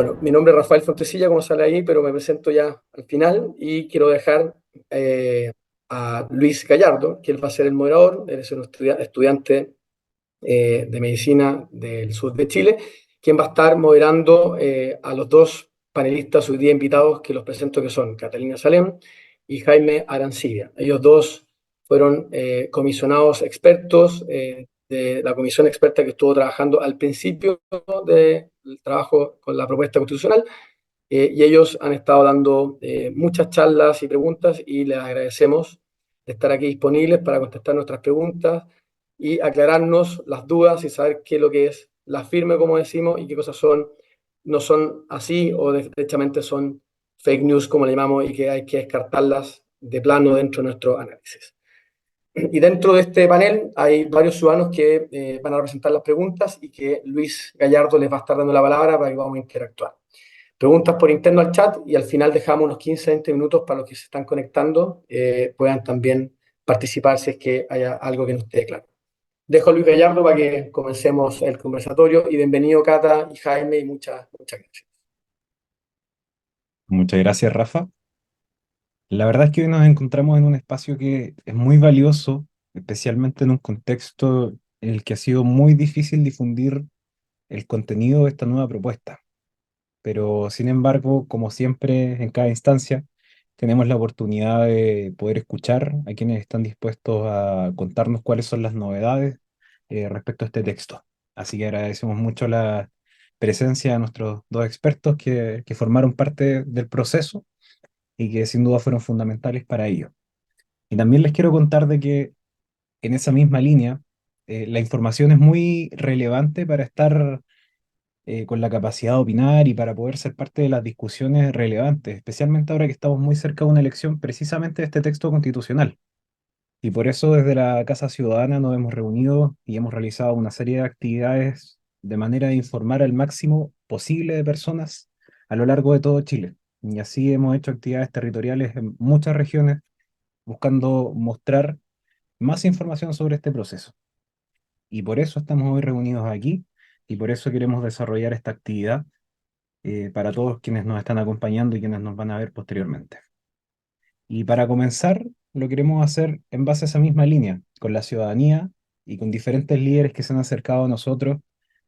Bueno, mi nombre es Rafael Fontecilla, como sale ahí, pero me presento ya al final y quiero dejar a Luis Gallardo, que él va a ser el moderador. Él es un estudiante de medicina del sur de Chile, quien va a estar moderando a los dos panelistas hoy día invitados, que los presento, que son Catalina Salem y Jaime Arancibia. Ellos dos fueron comisionados expertos de la comisión experta que estuvo trabajando al principio del trabajo con la propuesta constitucional, y ellos han estado dando muchas charlas y preguntas y les agradecemos de estar aquí disponibles para contestar nuestras preguntas y aclararnos las dudas y saber qué es lo que es la firme, como decimos, y qué cosas no son así o derechamente son fake news, como le llamamos, y que hay que descartarlas de plano dentro de nuestro análisis. Y dentro de este panel hay varios ciudadanos que van a representar las preguntas y que Luis Gallardo les va a estar dando la palabra para que vamos a interactuar. Preguntas por interno al chat y al final dejamos unos 15-20 minutos para los que se están conectando puedan también participar si es que haya algo que no esté claro. Dejo a Luis Gallardo para que comencemos el conversatorio y bienvenido Cata y Jaime y muchas gracias. Muchas gracias, Rafa. La verdad es que hoy nos encontramos en un espacio que es muy valioso, especialmente en un contexto en el que ha sido muy difícil difundir el contenido de esta nueva propuesta. Pero, sin embargo, como siempre, en cada instancia, tenemos la oportunidad de poder escuchar a quienes están dispuestos a contarnos cuáles son las novedades respecto a este texto. Así que agradecemos mucho la presencia de nuestros dos expertos que formaron parte del proceso y que sin duda fueron fundamentales para ello. Y también les quiero contar de que en esa misma línea, la información es muy relevante para estar con la capacidad de opinar y para poder ser parte de las discusiones relevantes, especialmente ahora que estamos muy cerca de una elección precisamente de este texto constitucional. Y por eso desde la Casa Ciudadana nos hemos reunido y hemos realizado una serie de actividades de manera de informar al máximo posible de personas a lo largo de todo Chile. Y así hemos hecho actividades territoriales en muchas regiones buscando mostrar más información sobre este proceso. Y por eso estamos hoy reunidos aquí y por eso queremos desarrollar esta actividad para todos quienes nos están acompañando y quienes nos van a ver posteriormente. Y para comenzar, lo queremos hacer en base a esa misma línea, con la ciudadanía y con diferentes líderes que se han acercado a nosotros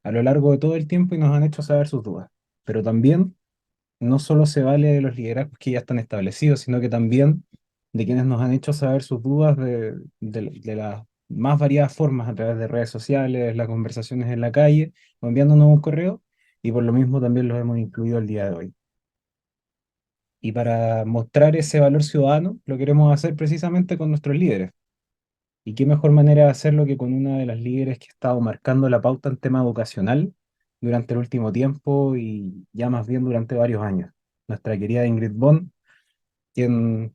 a lo largo de todo el tiempo y nos han hecho saber sus dudas. Pero también no solo se vale de los liderazgos que ya están establecidos, sino que también de quienes nos han hecho saber sus dudas de las más variadas formas a través de redes sociales, las conversaciones en la calle, o enviándonos un correo, y por lo mismo también los hemos incluido el día de hoy. Y para mostrar ese valor ciudadano, lo queremos hacer precisamente con nuestros líderes. ¿Y qué mejor manera de hacerlo que con una de las líderes que ha estado marcando la pauta en tema educacional durante el último tiempo y ya más bien durante varios años? Nuestra querida Ingrid Bond, quien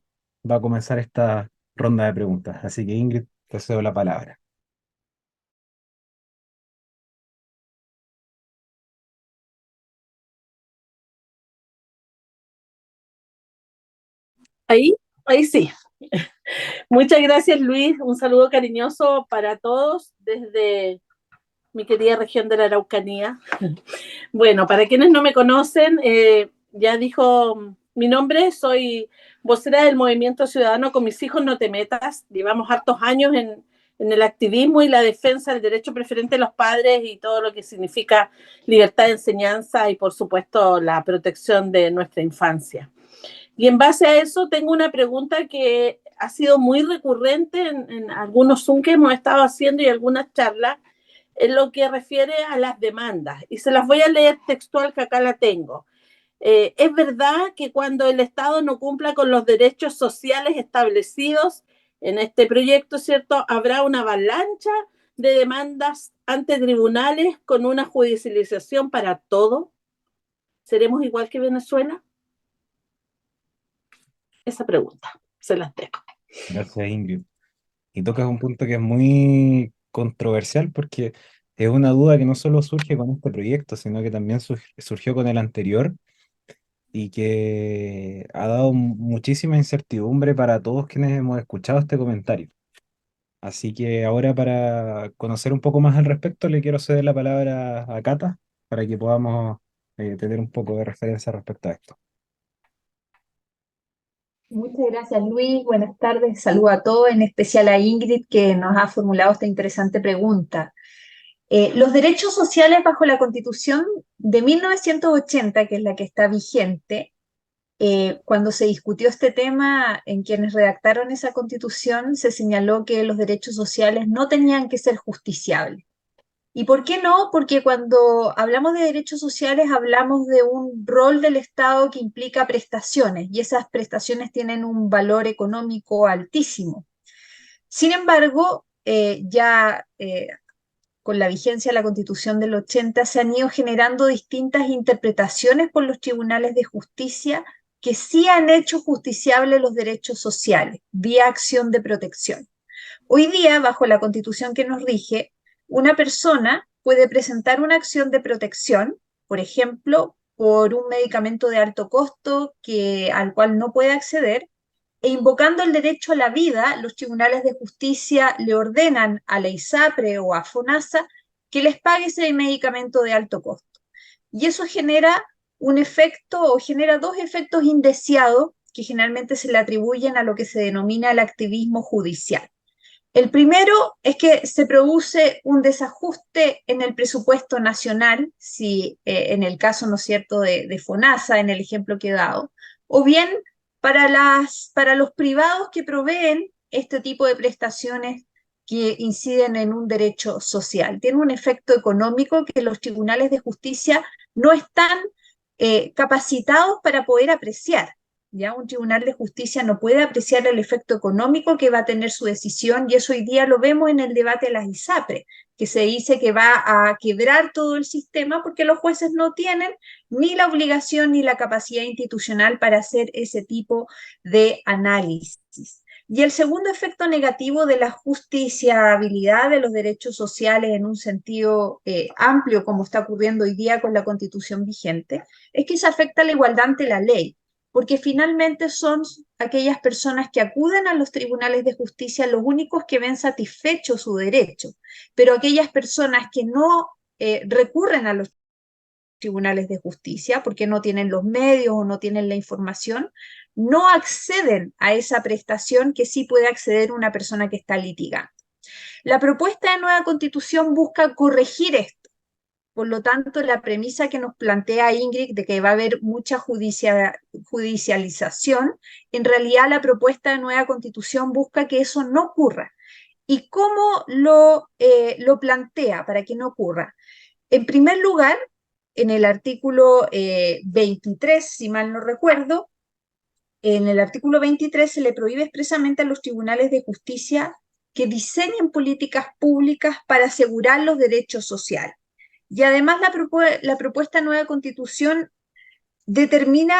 va a comenzar esta ronda de preguntas. Así que Ingrid, te cedo la palabra. Ahí, ahí sí. Muchas gracias, Luis. Un saludo cariñoso para todos desde mi querida región de la Araucanía. Bueno, para quienes no me conocen, ya dijo mi nombre, soy vocera del Movimiento Ciudadano Con Mis Hijos No Te Metas. Llevamos hartos años en el activismo y la defensa del derecho preferente de los padres y todo lo que significa libertad de enseñanza y, por supuesto, la protección de nuestra infancia. Y en base a eso tengo una pregunta que ha sido muy recurrente en algunos Zoom que hemos estado haciendo y algunas charlas en lo que refiere a las demandas. Y se las voy a leer textual que acá la tengo. Es verdad que cuando el Estado no cumpla con los derechos sociales establecidos en este proyecto, ¿cierto? Habrá una avalancha de demandas ante tribunales con una judicialización para todo. ¿Seremos igual que Venezuela? Esa pregunta se las dejo. Gracias, Ingrid. Y tocas un punto que es muy controversial porque es una duda que no solo surge con este proyecto, sino que también surgió con el anterior y que ha dado muchísima incertidumbre para todos quienes hemos escuchado este comentario. Así que ahora para conocer un poco más al respecto, le quiero ceder la palabra a Cata para que podamos tener un poco de referencia respecto a esto. Muchas gracias, Luis. Buenas tardes. Saludo a todos, en especial a Ingrid, que nos ha formulado esta interesante pregunta. Los derechos sociales bajo la Constitución de 1980, que es la que está vigente, cuando se discutió este tema, en quienes redactaron esa Constitución, se señaló que los derechos sociales no tenían que ser justiciables. ¿Y por qué no? Porque cuando hablamos de derechos sociales hablamos de un rol del Estado que implica prestaciones, y esas prestaciones tienen un valor económico altísimo. Sin embargo, con la vigencia de la Constitución del 80 se han ido generando distintas interpretaciones por los tribunales de justicia que sí han hecho justiciables los derechos sociales vía acción de protección. Hoy día, bajo la Constitución que nos rige, una persona puede presentar una acción de protección, por ejemplo, por un medicamento de alto costo al cual no puede acceder, e invocando el derecho a la vida, los tribunales de justicia le ordenan a la ISAPRE o a FONASA que les pague ese medicamento de alto costo. Y eso genera un efecto o genera dos efectos indeseados que generalmente se le atribuyen a lo que se denomina el activismo judicial. El primero es que se produce un desajuste en el presupuesto nacional, si en el caso, ¿no es cierto?, de FONASA, en el ejemplo que he dado, o bien para los privados que proveen este tipo de prestaciones que inciden en un derecho social. Tiene un efecto económico que los tribunales de justicia no están capacitados para poder apreciar. ¿Ya? Un tribunal de justicia no puede apreciar el efecto económico que va a tener su decisión, y eso hoy día lo vemos en el debate de las ISAPRE, que se dice que va a quebrar todo el sistema porque los jueces no tienen ni la obligación ni la capacidad institucional para hacer ese tipo de análisis. Y el segundo efecto negativo de la justiciabilidad de los derechos sociales en un sentido amplio, como está ocurriendo hoy día con la Constitución vigente, es que se afecta la igualdad ante la ley, porque finalmente son aquellas personas que acuden a los tribunales de justicia los únicos que ven satisfecho su derecho, pero aquellas personas que no recurren a los tribunales de justicia porque no tienen los medios o no tienen la información, no acceden a esa prestación que sí puede acceder una persona que está litigando. La propuesta de nueva Constitución busca corregir esto. Por lo tanto, la premisa que nos plantea Ingrid de que va a haber mucha judicialización, en realidad la propuesta de nueva Constitución busca que eso no ocurra. ¿Y cómo lo plantea para que no ocurra? En primer lugar, en el artículo 23, si mal no recuerdo, en el artículo 23 se le prohíbe expresamente a los tribunales de justicia que diseñen políticas públicas para asegurar los derechos sociales. Y además la propuesta de nueva Constitución determina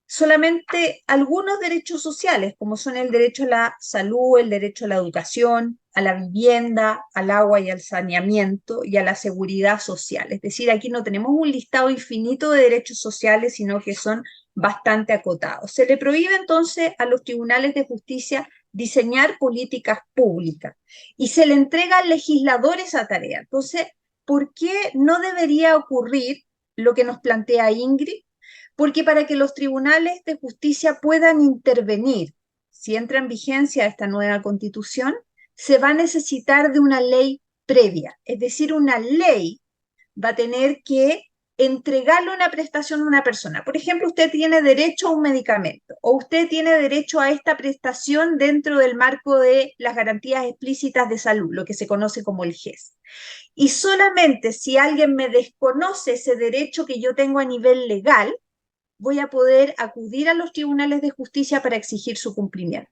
solamente algunos derechos sociales, como son el derecho a la salud, el derecho a la educación, a la vivienda, al agua y al saneamiento y a la seguridad social. Es decir, aquí no tenemos un listado infinito de derechos sociales, sino que son bastante acotados. Se le prohíbe entonces a los tribunales de justicia diseñar políticas públicas y se le entrega al legislador esa tarea. Entonces, ¿por qué no debería ocurrir lo que nos plantea Ingrid? Porque para que los tribunales de justicia puedan intervenir, si entra en vigencia esta nueva Constitución, se va a necesitar de una ley previa. Es decir, una ley va a tener que entregarle una prestación a una persona. Por ejemplo, usted tiene derecho a un medicamento o usted tiene derecho a esta prestación dentro del marco de las garantías explícitas de salud, lo que se conoce como el GES. Y solamente si alguien me desconoce ese derecho que yo tengo a nivel legal, voy a poder acudir a los tribunales de justicia para exigir su cumplimiento.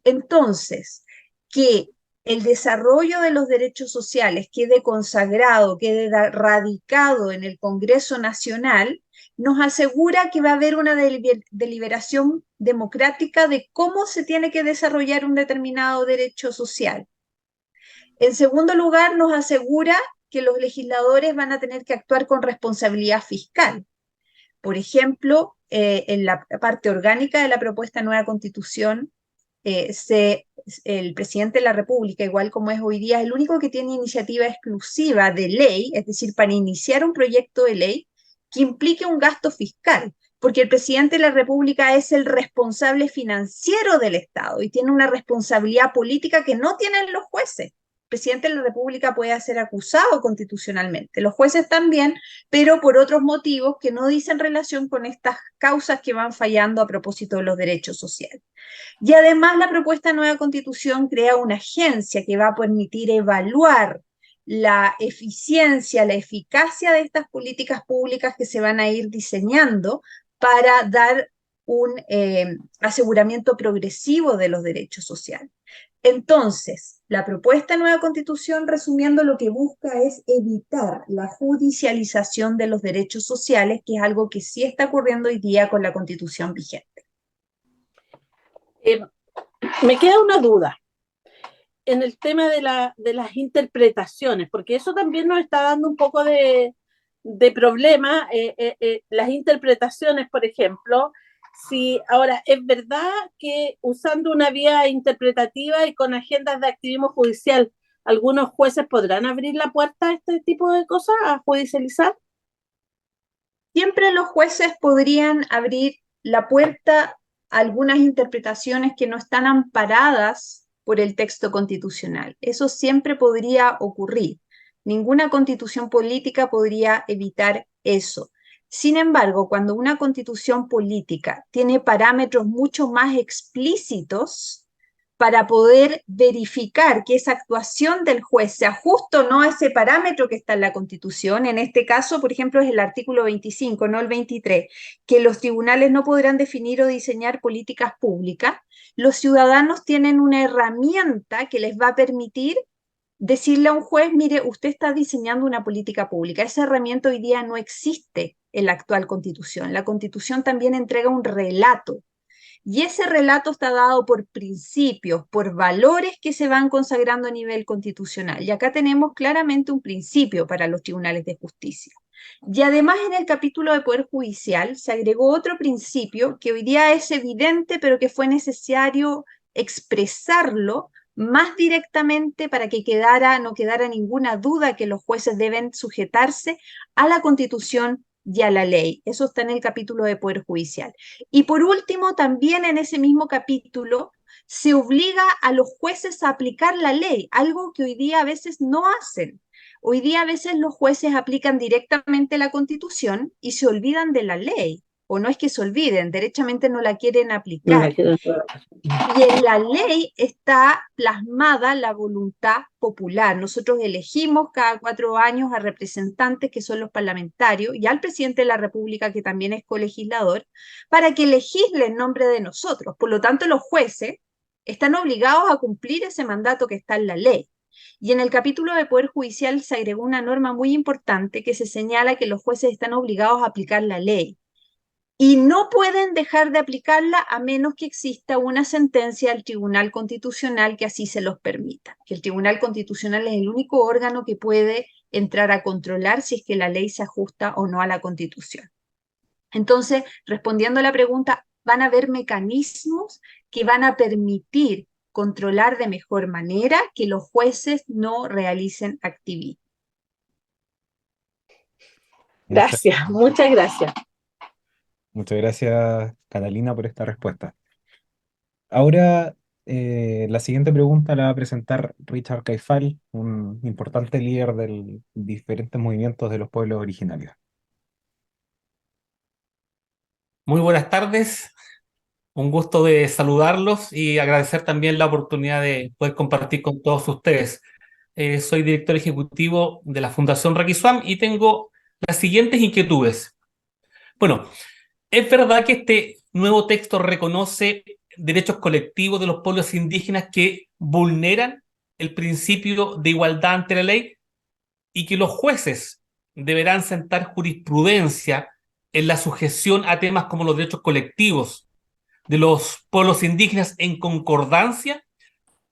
Entonces, que el desarrollo de los derechos sociales quede consagrado, quede radicado en el Congreso Nacional, nos asegura que va a haber una deliberación democrática de cómo se tiene que desarrollar un determinado derecho social. En segundo lugar, nos asegura que los legisladores van a tener que actuar con responsabilidad fiscal. Por ejemplo, en la parte orgánica de la propuesta de nueva Constitución, el presidente de la República, igual como es hoy día, es el único que tiene iniciativa exclusiva de ley, es decir, para iniciar un proyecto de ley, que implique un gasto fiscal, porque el presidente de la República es el responsable financiero del Estado y tiene una responsabilidad política que no tienen los jueces. El presidente de la República puede ser acusado constitucionalmente, los jueces también, pero por otros motivos que no dicen relación con estas causas que van fallando a propósito de los derechos sociales. Y además la propuesta de nueva constitución crea una agencia que va a permitir evaluar la eficiencia, la eficacia de estas políticas públicas que se van a ir diseñando para dar un aseguramiento progresivo de los derechos sociales. Entonces, la propuesta de nueva constitución, resumiendo, lo que busca es evitar la judicialización de los derechos sociales, que es algo que sí está ocurriendo hoy día con la constitución vigente. Me queda una duda en el tema de las interpretaciones, porque eso también nos está dando un poco de problema, las interpretaciones, por ejemplo. Si ahora es verdad que usando una vía interpretativa y con agendas de activismo judicial, algunos jueces podrán abrir la puerta a este tipo de cosas, a judicializar. Siempre los jueces podrían abrir la puerta a algunas interpretaciones que no están amparadas por el texto constitucional. Eso siempre podría ocurrir. Ninguna constitución política podría evitar eso. Sin embargo, cuando una constitución política tiene parámetros mucho más explícitos para poder verificar que esa actuación del juez se ajusta o no a ese parámetro que está en la Constitución, en este caso, por ejemplo, es el artículo 25, no el 23, que los tribunales no podrán definir o diseñar políticas públicas, los ciudadanos tienen una herramienta que les va a permitir decirle a un juez, mire, usted está diseñando una política pública. Esa herramienta hoy día no existe en la actual Constitución. La Constitución también entrega un relato. Y ese relato está dado por principios, por valores que se van consagrando a nivel constitucional. Y acá tenemos claramente un principio para los tribunales de justicia. Y además en el capítulo de Poder Judicial se agregó otro principio que hoy día es evidente, pero que fue necesario expresarlo más directamente para que no quedara ninguna duda que los jueces deben sujetarse a la Constitución y a la ley. Eso está en el capítulo de Poder Judicial. Y por último, también en ese mismo capítulo se obliga a los jueces a aplicar la ley, algo que hoy día a veces no hacen. Hoy día a veces los jueces aplican directamente la Constitución y se olvidan de la ley. O no es que se olviden, derechamente no la quieren aplicar. Y en la ley está plasmada la voluntad popular. Nosotros elegimos cada 4 años a representantes que son los parlamentarios y al presidente de la República, que también es colegislador, para que legisle en nombre de nosotros. Por lo tanto, los jueces están obligados a cumplir ese mandato que está en la ley. Y en el capítulo de Poder Judicial se agregó una norma muy importante que se señala que los jueces están obligados a aplicar la ley. Y no pueden dejar de aplicarla a menos que exista una sentencia del Tribunal Constitucional que así se los permita. Que el Tribunal Constitucional es el único órgano que puede entrar a controlar si es que la ley se ajusta o no a la Constitución. Entonces, respondiendo a la pregunta, van a haber mecanismos que van a permitir controlar de mejor manera que los jueces no realicen activismo. Gracias, muchas gracias. Muchas gracias, Catalina, por esta respuesta. Ahora, la siguiente pregunta la va a presentar Richard Caifal, un importante líder de diferentes movimientos de los pueblos originarios. Muy buenas tardes, un gusto de saludarlos y agradecer también la oportunidad de poder compartir con todos ustedes. Soy director ejecutivo de la Fundación Raquisuam y tengo las siguientes inquietudes. Bueno, es verdad que este nuevo texto reconoce derechos colectivos de los pueblos indígenas que vulneran el principio de igualdad ante la ley y que los jueces deberán sentar jurisprudencia en la sujeción a temas como los derechos colectivos de los pueblos indígenas en concordancia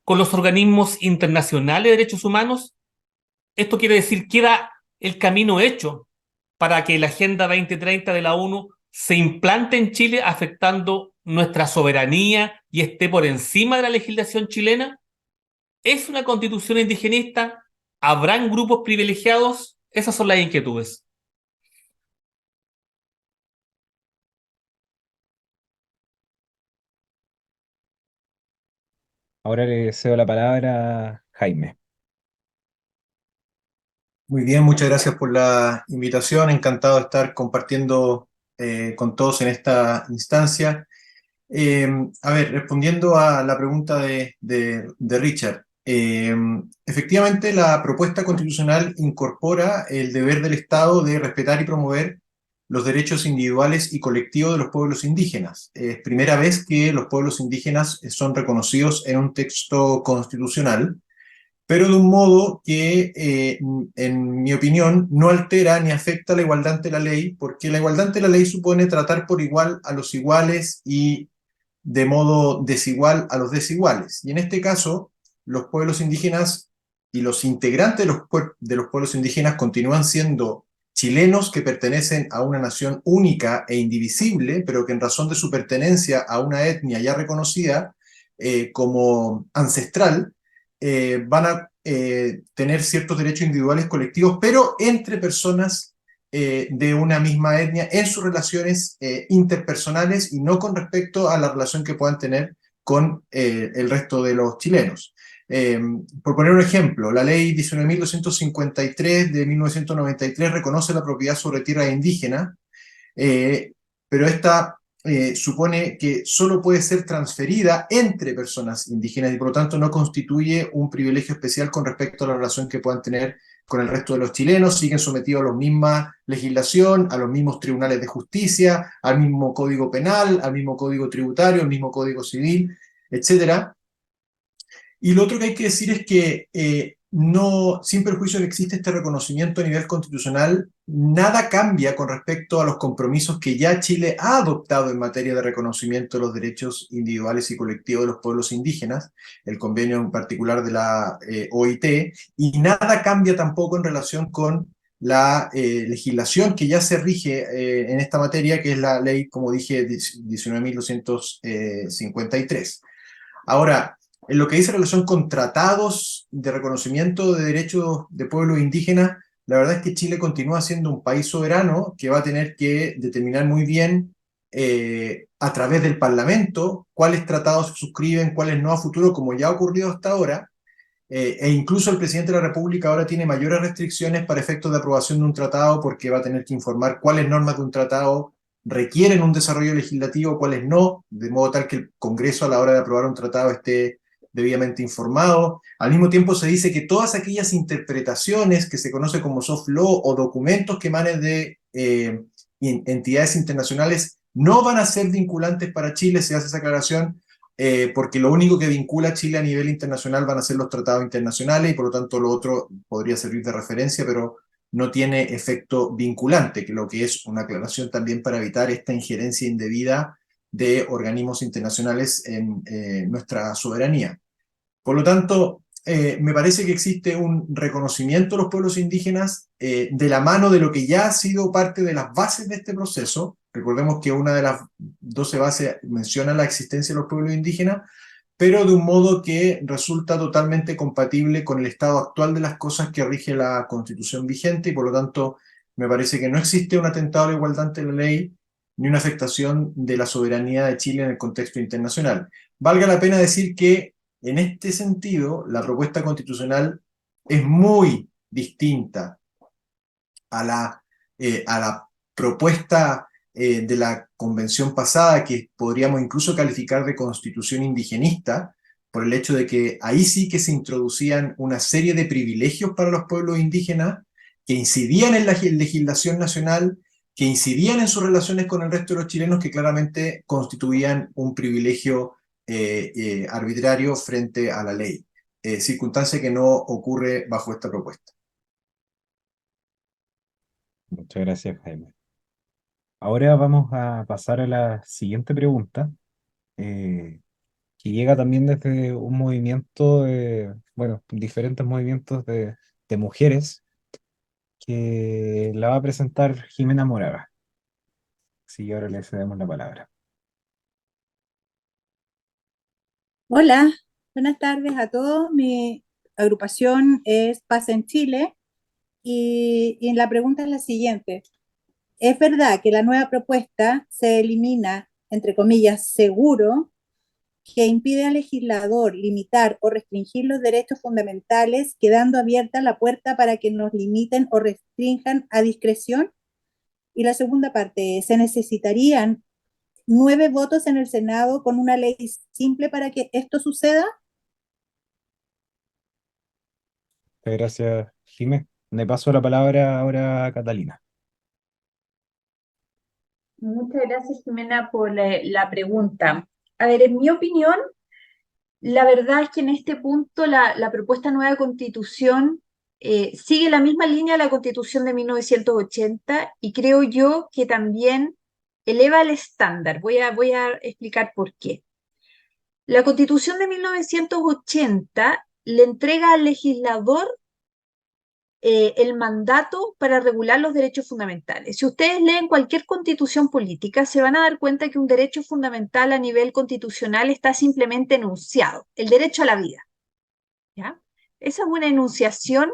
con los organismos internacionales de derechos humanos. Esto quiere decir, queda el camino hecho para que la Agenda 2030 de la ONU se implante en Chile afectando nuestra soberanía y esté por encima de la legislación chilena. ¿Es una constitución indigenista? ¿Habrán grupos privilegiados? Esas son las inquietudes. Ahora le cedo la palabra a Jaime. Muy bien, muchas gracias por la invitación. Encantado de estar compartiendo con todos en esta instancia. Eh, a ver, respondiendo a la pregunta de Richard, efectivamente la propuesta constitucional incorpora el deber del Estado de respetar y promover los derechos individuales y colectivos de los pueblos indígenas. Es primera vez que los pueblos indígenas son reconocidos en un texto constitucional, pero de un modo que, en mi opinión, no altera ni afecta la igualdad ante la ley, porque la igualdad ante la ley supone tratar por igual a los iguales y de modo desigual a los desiguales. Y en este caso, los pueblos indígenas y los integrantes de los pueblos indígenas continúan siendo chilenos que pertenecen a una nación única e indivisible, pero que en razón de su pertenencia a una etnia ya reconocida como ancestral, van a tener ciertos derechos individuales colectivos, pero entre personas de una misma etnia en sus relaciones interpersonales y no con respecto a la relación que puedan tener con el resto de los chilenos. Por poner un ejemplo, la ley 19.253 de 1993 reconoce la propiedad sobre tierra indígena, pero esta supone que solo puede ser transferida entre personas indígenas y por lo tanto no constituye un privilegio especial con respecto a la relación que puedan tener con el resto de los chilenos. Siguen sometidos a la misma legislación, a los mismos tribunales de justicia, al mismo código penal, al mismo código tributario, al mismo código civil, etcétera. Y lo otro que hay que decir es que no, sin perjuicio de que existe este reconocimiento a nivel constitucional, nada cambia con respecto a los compromisos que ya Chile ha adoptado en materia de reconocimiento de los derechos individuales y colectivos de los pueblos indígenas, el convenio en particular de la OIT, y nada cambia tampoco en relación con la legislación que ya se rige en esta materia, que es la ley, como dije, 19.253. Ahora, en lo que dice relación con tratados de reconocimiento de derechos de pueblos indígenas, la verdad es que Chile continúa siendo un país soberano que va a tener que determinar muy bien a través del Parlamento cuáles tratados se suscriben, cuáles no a futuro, como ya ha ocurrido hasta ahora, e incluso el presidente de la República ahora tiene mayores restricciones para efectos de aprobación de un tratado porque va a tener que informar cuáles normas de un tratado requieren un desarrollo legislativo, cuáles no, de modo tal que el Congreso a la hora de aprobar un tratado esté debidamente informado. Al mismo tiempo se dice que todas aquellas interpretaciones que se conoce como soft law o documentos que emanen de entidades internacionales no van a ser vinculantes para Chile. Se hace esa aclaración porque lo único que vincula a Chile a nivel internacional van a ser los tratados internacionales y por lo tanto lo otro podría servir de referencia, pero no tiene efecto vinculante, que lo que es una aclaración también para evitar esta injerencia indebida de organismos internacionales en nuestra soberanía. Por lo tanto, me parece que existe un reconocimiento de los pueblos indígenas de la mano de lo que ya ha sido parte de las bases de este proceso. Recordemos que una de las 12 bases menciona la existencia de los pueblos indígenas, pero de un modo que resulta totalmente compatible con el estado actual de las cosas que rige la Constitución vigente, y por lo tanto me parece que no existe un atentado a la igualdad ante la ley ni una afectación de la soberanía de Chile en el contexto internacional. Valga la pena decir que en este sentido la propuesta constitucional es muy distinta a la propuesta de la convención pasada, que podríamos incluso calificar de constitución indigenista, por el hecho de que ahí sí que se introducían una serie de privilegios para los pueblos indígenas que incidían en la legislación nacional, que incidían en sus relaciones con el resto de los chilenos, que claramente constituían un privilegio arbitrario frente a la ley, circunstancia que no ocurre bajo esta propuesta. Muchas gracias, Jaime. Ahora vamos a pasar a la siguiente pregunta, eh, que llega también desde un movimiento de, bueno, diferentes movimientos de mujeres, que la va a presentar Jimena Moraga. Así que ahora le cedemos la palabra. Hola, buenas tardes a todos. Mi agrupación es Paz en Chile y la pregunta es la siguiente. ¿Es verdad que la nueva propuesta se elimina, entre comillas, seguro, que impide al legislador limitar o restringir los derechos fundamentales, quedando abierta la puerta para que nos limiten o restrinjan a discreción. Y la segunda parte, ¿se necesitarían 9 votos en el Senado con una ley simple para que esto suceda? Gracias, Jimé. Le paso la palabra ahora a Catalina. Muchas gracias, Jimena, por la pregunta. A ver, en mi opinión, la verdad es que en este punto la propuesta nueva constitución sigue la misma línea de la constitución de 1980 y creo yo que también eleva el estándar. Voy a explicar por qué. La constitución de 1980 le entrega al legislador el mandato para regular los derechos fundamentales. Si ustedes leen cualquier constitución política, se van a dar cuenta que un derecho fundamental a nivel constitucional está simplemente enunciado, el derecho a la vida. ¿Ya? Esa es una enunciación,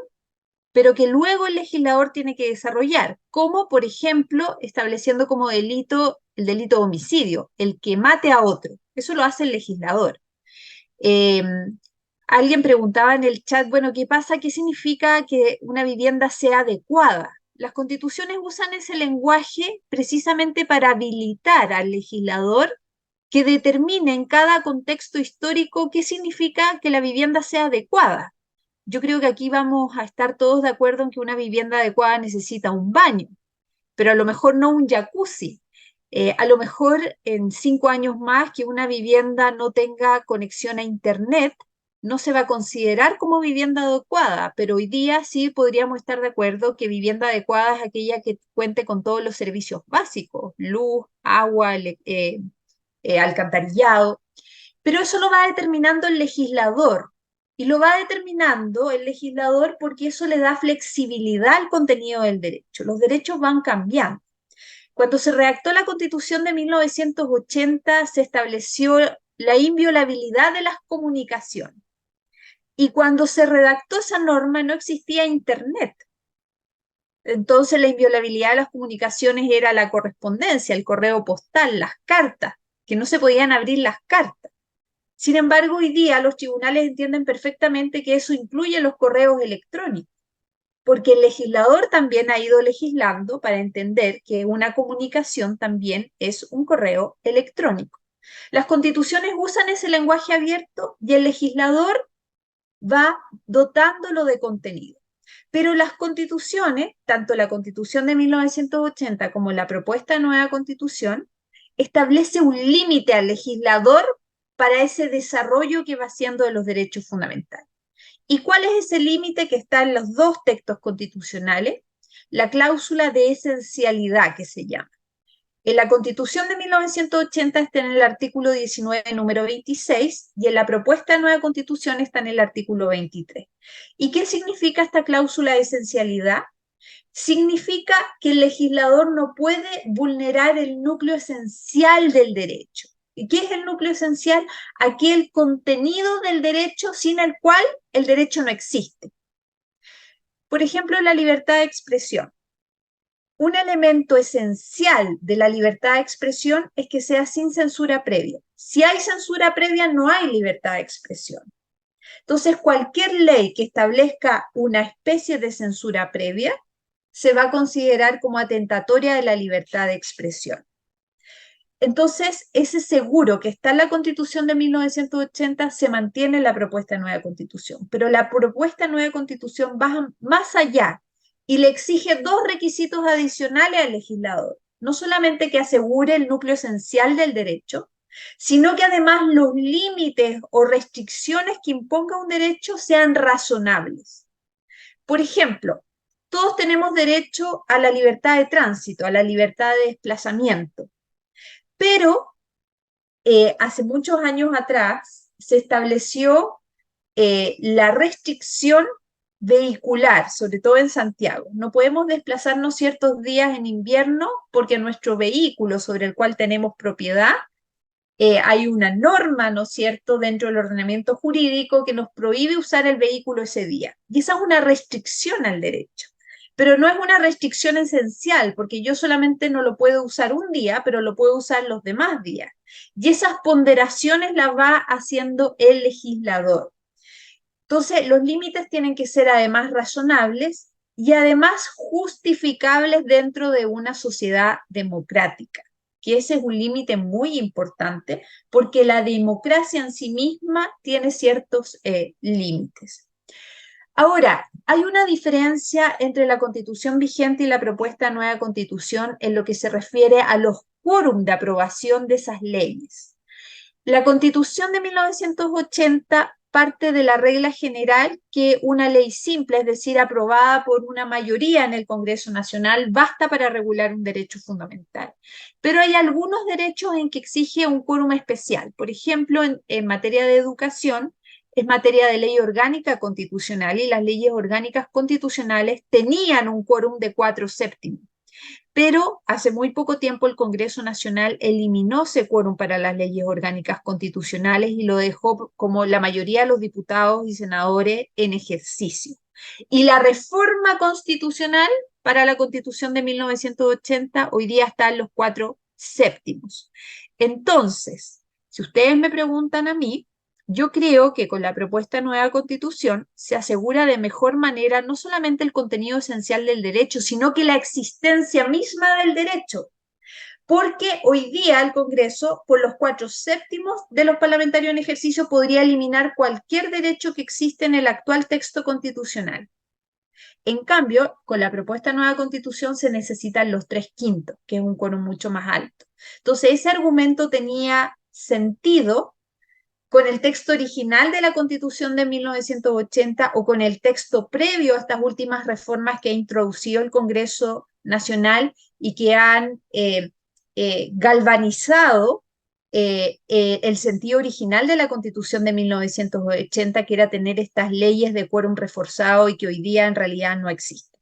pero que luego el legislador tiene que desarrollar, como por ejemplo estableciendo como delito el delito de homicidio, el que mate a otro. Eso lo hace el legislador. Alguien preguntaba en el chat, bueno, ¿qué pasa? ¿Qué significa que una vivienda sea adecuada? Las constituciones usan ese lenguaje precisamente para habilitar al legislador que determine en cada contexto histórico qué significa que la vivienda sea adecuada. Yo creo que aquí vamos a estar todos de acuerdo en que una vivienda adecuada necesita un baño, pero a lo mejor no un jacuzzi. A lo mejor en 5 años más que una vivienda no tenga conexión a Internet, no se va a considerar como vivienda adecuada, pero hoy día sí podríamos estar de acuerdo que vivienda adecuada es aquella que cuente con todos los servicios básicos, luz, agua, alcantarillado, pero eso lo va determinando el legislador. Y lo va determinando el legislador porque eso le da flexibilidad al contenido del derecho. Los derechos van cambiando. Cuando se redactó la Constitución de 1980, se estableció la inviolabilidad de las comunicaciones. Y cuando se redactó esa norma no existía Internet. Entonces la inviolabilidad de las comunicaciones era la correspondencia, el correo postal, las cartas, que no se podían abrir las cartas. Sin embargo, hoy día los tribunales entienden perfectamente que eso incluye los correos electrónicos, porque el legislador también ha ido legislando para entender que una comunicación también es un correo electrónico. Las constituciones usan ese lenguaje abierto y el legislador va dotándolo de contenido. Pero las constituciones, tanto la Constitución de 1980 como la propuesta de nueva Constitución, establece un límite al legislador para ese desarrollo que va haciendo de los derechos fundamentales. ¿Y cuál es ese límite que está en los dos textos constitucionales? La cláusula de esencialidad que se llama. En la Constitución de 1980 está en el artículo 19, número 26, y en la propuesta de nueva Constitución está en el artículo 23. ¿Y qué significa esta cláusula de esencialidad? Significa que el legislador no puede vulnerar el núcleo esencial del derecho. ¿Y qué es el núcleo esencial? Aquel contenido del derecho sin el cual el derecho no existe. Por ejemplo, la libertad de expresión. Un elemento esencial de la libertad de expresión es que sea sin censura previa. Si hay censura previa, no hay libertad de expresión. Entonces, cualquier ley que establezca una especie de censura previa se va a considerar como atentatoria de la libertad de expresión. Entonces, ese seguro que está en la Constitución de 1980 se mantiene en la propuesta de nueva Constitución, pero la propuesta de nueva Constitución va más allá y le exige 2 requisitos adicionales al legislador. No solamente que asegure el núcleo esencial del derecho, sino que además los límites o restricciones que imponga un derecho sean razonables. Por ejemplo, todos tenemos derecho a la libertad de tránsito, a la libertad de desplazamiento, pero hace muchos años atrás se estableció la restricción vehicular, sobre todo en Santiago. No podemos desplazarnos ciertos días en invierno porque nuestro vehículo sobre el cual tenemos propiedad, hay una norma, ¿no es cierto?, dentro del ordenamiento jurídico que nos prohíbe usar el vehículo ese día. Y esa es una restricción al derecho. pero no es una restricción esencial, porque yo solamente no lo puedo usar un día, pero lo puedo usar los demás días. Y esas ponderaciones las va haciendo el legislador. Entonces, los límites tienen que ser además razonables y además justificables dentro de una sociedad democrática, que ese es un límite muy importante porque la democracia en sí misma tiene ciertos límites. Ahora, hay una diferencia entre la constitución vigente y la propuesta de nueva constitución en lo que se refiere a los quórum de aprobación de esas leyes. La Constitución de 1980 parte de la regla general que una ley simple, es decir, aprobada por una mayoría en el Congreso Nacional, basta para regular un derecho fundamental. Pero hay algunos derechos en que exige un quórum especial. Por ejemplo, en materia de educación, es materia de ley orgánica constitucional y las leyes orgánicas constitucionales tenían un quórum de 4/7. Pero hace muy poco tiempo el Congreso Nacional eliminó ese quórum para las leyes orgánicas constitucionales y lo dejó como la mayoría de los diputados y senadores en ejercicio. Y la reforma constitucional para la Constitución de 1980 hoy día está en los 4/7. Entonces, si ustedes me preguntan a mí, yo creo que con la propuesta de nueva constitución se asegura de mejor manera no solamente el contenido esencial del derecho, sino que la existencia misma del derecho. Porque hoy día el Congreso, por los 4/7 de los parlamentarios en ejercicio, podría eliminar cualquier derecho que existe en el actual texto constitucional. En cambio, con la propuesta de nueva constitución se necesitan los 3/5, que es un quórum mucho más alto. Entonces, ese argumento tenía sentido con el texto original de la Constitución de 1980 o con el texto previo a estas últimas reformas que ha introducido el Congreso Nacional y que han galvanizado el sentido original de la Constitución de 1980, que era tener estas leyes de quórum reforzado y que hoy día en realidad no existen.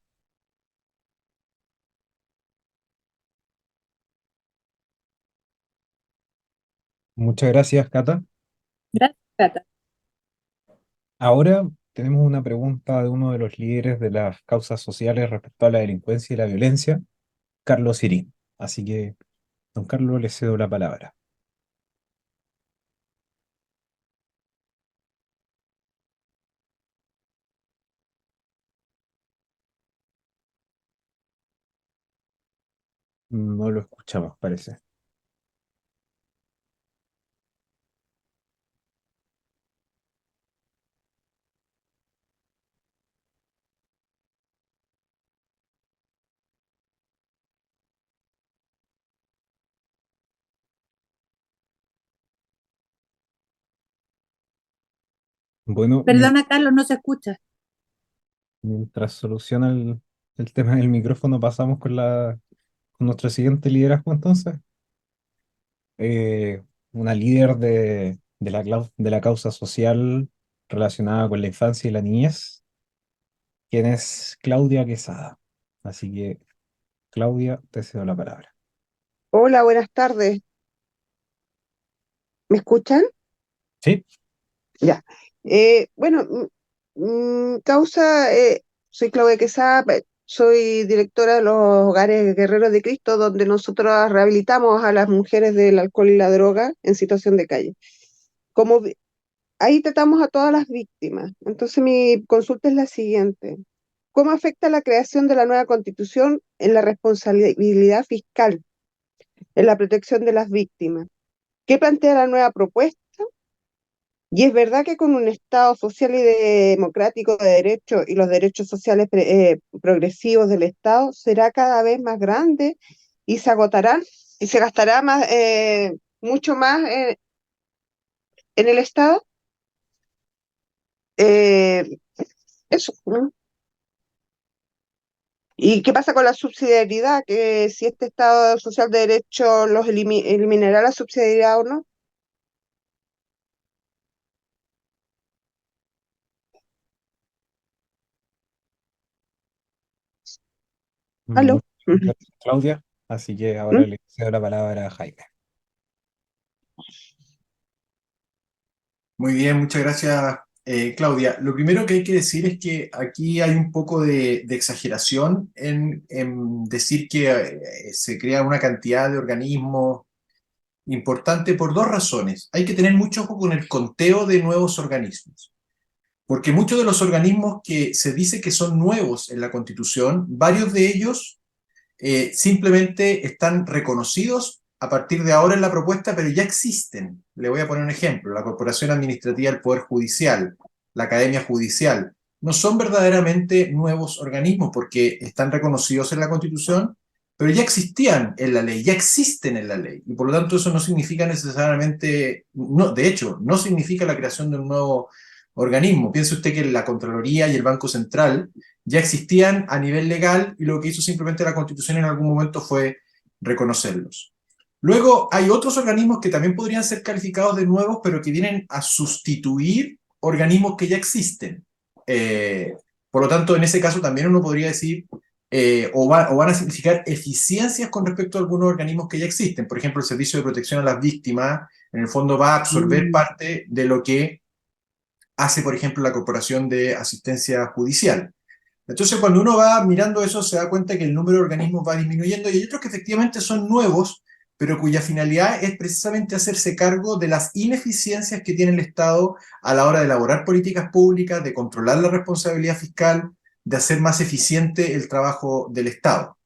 Muchas gracias, Cata. Gracias, Cata. Ahora tenemos una pregunta de uno de los líderes de las causas sociales respecto a la delincuencia y la violencia, Carlos Sirín. Así que, don Carlos, le cedo la palabra. No lo escuchamos, parece. Bueno, Perdona, Carlos, no se escucha. mientras soluciona el tema del micrófono, pasamos con nuestro siguiente liderazgo entonces. Una líder de la causa social relacionada con la infancia y la niñez, quien es Claudia Quesada. Así que, Claudia, te cedo la palabra. Hola, buenas tardes. ¿Me escuchan? Sí, Ya. Bueno, soy Claudia Quesada, soy directora de los Hogares Guerreros de Cristo, donde nosotros rehabilitamos a las mujeres del alcohol y la droga en situación de calle. Como ahí tratamos a todas las víctimas. Entonces mi consulta es la siguiente. ¿Cómo afecta la creación de la nueva constitución en la responsabilidad fiscal, en la protección de las víctimas? ¿Qué plantea la nueva propuesta? Y es verdad que con un Estado social y democrático de derecho y los derechos sociales progresivos del Estado será cada vez más grande y se agotarán y se gastará mucho más en el Estado. Eh, Eso, ¿no? ¿Y qué pasa con la subsidiariedad? Que si este Estado social de derecho los eliminará la subsidiariedad o no. ¿Aló? muchas gracias, Claudia. Así que ahora ¿Mm? le cedo la palabra a Jaime. Muy bien, muchas gracias, Claudia, lo primero que hay que decir es que aquí hay un poco de exageración en decir que se crea una cantidad de organismos importante por dos razones. Hay que tener mucho ojo con el conteo de nuevos organismos, porque muchos de los organismos que se dice que son nuevos en la Constitución, varios de ellos simplemente están reconocidos a partir de ahora en la propuesta, pero ya existen. Le voy a poner un ejemplo: la Corporación Administrativa del Poder Judicial, la Academia Judicial. No son verdaderamente nuevos organismos porque están reconocidos en la Constitución, pero ya existían en la ley, ya existen en la ley. Y por lo tanto eso no significa necesariamente, no, de hecho, no significa la creación de un nuevo organismo. Piense usted que la Contraloría y el Banco Central ya existían a nivel legal y lo que hizo simplemente la Constitución en algún momento fue reconocerlos. Luego hay otros organismos que también podrían ser calificados de nuevos, pero que vienen a sustituir organismos que ya existen. Por lo tanto, en ese caso también uno podría decir, o van a significar eficiencias con respecto a algunos organismos que ya existen. Por ejemplo, el Servicio de Protección a las Víctimas, en el fondo va a absorber parte de lo que hace, por ejemplo, la Corporación de Asistencia Judicial. Entonces, cuando uno va mirando eso, se da cuenta que el número de organismos va disminuyendo, y hay otros que efectivamente son nuevos, pero cuya finalidad es precisamente hacerse cargo de las ineficiencias que tiene el Estado a la hora de elaborar políticas públicas, de controlar la responsabilidad fiscal, de hacer más eficiente el trabajo del Estado.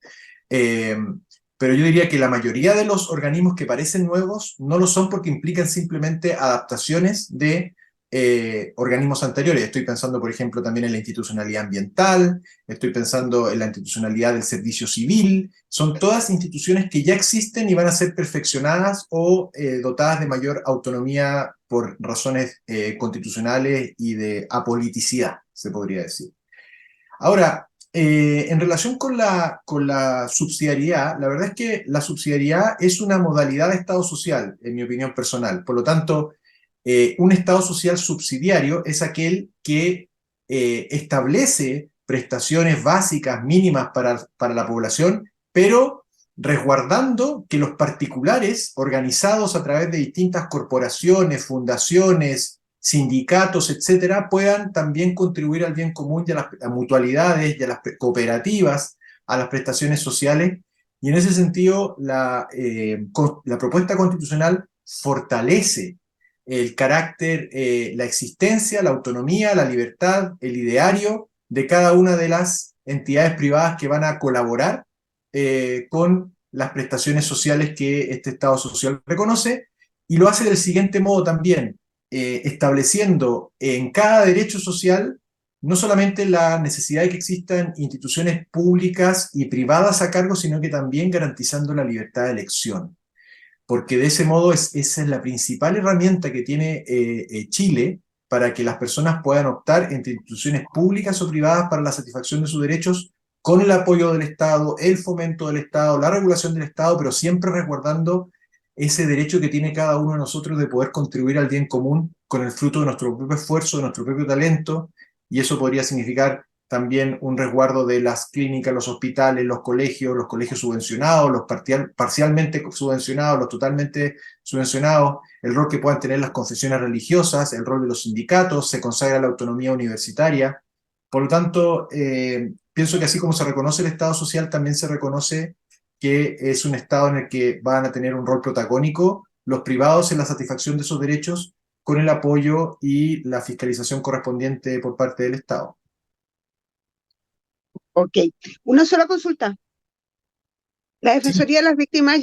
Pero yo diría que la mayoría de los organismos que parecen nuevos no lo son porque implican simplemente adaptaciones de organismos anteriores. Estoy pensando, por ejemplo, también en la institucionalidad ambiental, estoy pensando en la institucionalidad del servicio civil. Son todas instituciones que ya existen y van a ser perfeccionadas o dotadas de mayor autonomía por razones constitucionales y de apoliticidad, se podría decir. Ahora, en relación con la subsidiariedad, la verdad es que la subsidiariedad es una modalidad de Estado social, en mi opinión personal. Por lo tanto, un Estado social subsidiario es aquel que establece prestaciones básicas mínimas para la población, pero resguardando que los particulares, organizados a través de distintas corporaciones, fundaciones, sindicatos, etcétera, puedan también contribuir al bien común y a las mutualidades y a las cooperativas, a las prestaciones sociales. Y en ese sentido, la propuesta constitucional fortalece el carácter, la existencia, la autonomía, la libertad, el ideario de cada una de las entidades privadas que van a colaborar con las prestaciones sociales que este Estado social reconoce, y lo hace del siguiente modo también, estableciendo en cada derecho social no solamente la necesidad de que existan instituciones públicas y privadas a cargo, sino que también garantizando la libertad de elección. Porque de ese modo esa es la principal herramienta que tiene Chile para que las personas puedan optar entre instituciones públicas o privadas para la satisfacción de sus derechos, con el apoyo del Estado, el fomento del Estado, la regulación del Estado, pero siempre resguardando ese derecho que tiene cada uno de nosotros de poder contribuir al bien común con el fruto de nuestro propio esfuerzo, de nuestro propio talento, y eso podría significar también un resguardo de las clínicas, los hospitales, los colegios subvencionados, los parcialmente subvencionados, los totalmente subvencionados, el rol que puedan tener las confesiones religiosas, el rol de los sindicatos, se consagra la autonomía universitaria. Por lo tanto, pienso que así como se reconoce el Estado social, también se reconoce que es un Estado en el que van a tener un rol protagónico los privados en la satisfacción de sus derechos, con el apoyo y la fiscalización correspondiente por parte del Estado. Ok, una sola consulta. La Defensoría de las Víctimas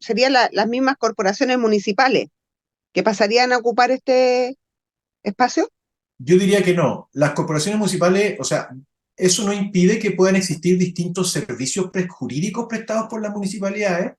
serían las mismas corporaciones municipales que pasarían a ocupar este espacio. Yo diría que no. Las corporaciones municipales, o sea, eso no impide que puedan existir distintos servicios jurídicos prestados por las municipalidades,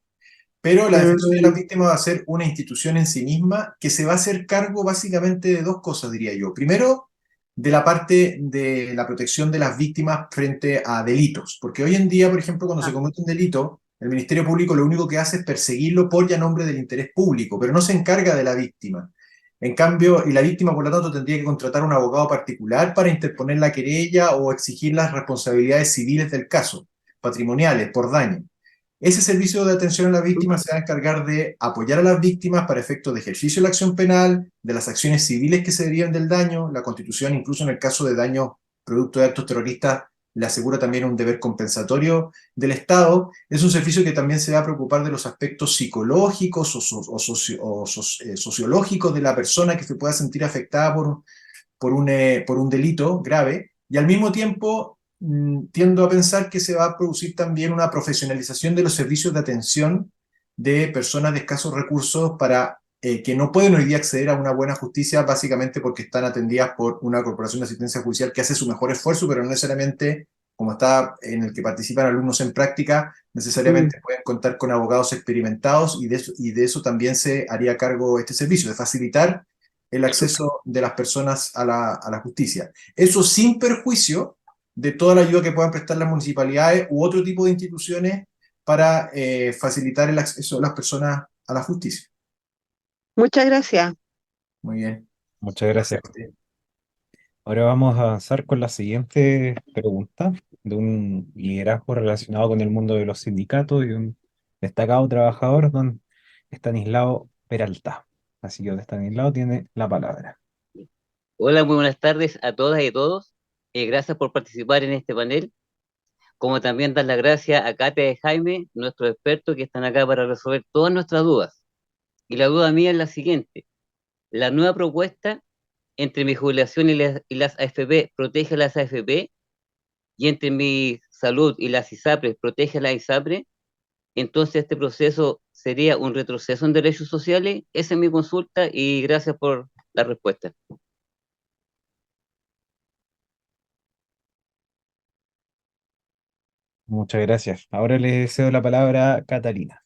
pero la Defensoría de las Víctimas va a ser una institución en sí misma que se va a hacer cargo básicamente de dos cosas, diría yo. Primero, de la parte de la protección de las víctimas frente a delitos, porque hoy en día, por ejemplo, cuando se comete un delito, el Ministerio Público lo único que hace es perseguirlo por y a nombre del interés público, pero no se encarga de la víctima. En cambio, y la víctima, por lo tanto, tendría que contratar un abogado particular para interponer la querella o exigir las responsabilidades civiles del caso, patrimoniales, por daño. Ese servicio de atención a las víctimas se va a encargar de apoyar a las víctimas para efectos de ejercicio de la acción penal, de las acciones civiles que se derivan del daño. La Constitución, incluso en el caso de daño producto de actos terroristas, le asegura también un deber compensatorio del Estado. Es un servicio que también se va a preocupar de los aspectos psicológicos o sociológicos de la persona que se pueda sentir afectada por un delito grave, y al mismo tiempo tiendo a pensar que se va a producir también una profesionalización de los servicios de atención de personas de escasos recursos para que no pueden hoy día acceder a una buena justicia básicamente porque están atendidas por una corporación de asistencia judicial que hace su mejor esfuerzo, pero no necesariamente, como está en el que participan alumnos en práctica, necesariamente pueden contar con abogados experimentados, y de eso también se haría cargo este servicio, de facilitar el acceso de las personas a la justicia. Eso sin perjuicio de toda la ayuda que puedan prestar las municipalidades u otro tipo de instituciones para facilitar el acceso de las personas a la justicia. Muchas gracias. Muy bien. Muchas gracias. Ahora vamos a avanzar con la siguiente pregunta de un liderazgo relacionado con el mundo de los sindicatos y un destacado trabajador, don Estanislao Peralta. Así que don Estanislao tiene la palabra. Hola, muy buenas tardes a todas y todos. Gracias por participar en este panel. Como también dar las gracias a Katia y Jaime, nuestros expertos que están acá para resolver todas nuestras dudas. Y la duda mía es la siguiente. La nueva propuesta entre mi jubilación y las AFP protege a las AFP, y entre mi salud y las ISAPRES protege a las ISAPRES. Entonces este proceso sería un retroceso en derechos sociales. Esa es mi consulta y gracias por la respuesta. Muchas gracias. Ahora le cedo la palabra a Catalina.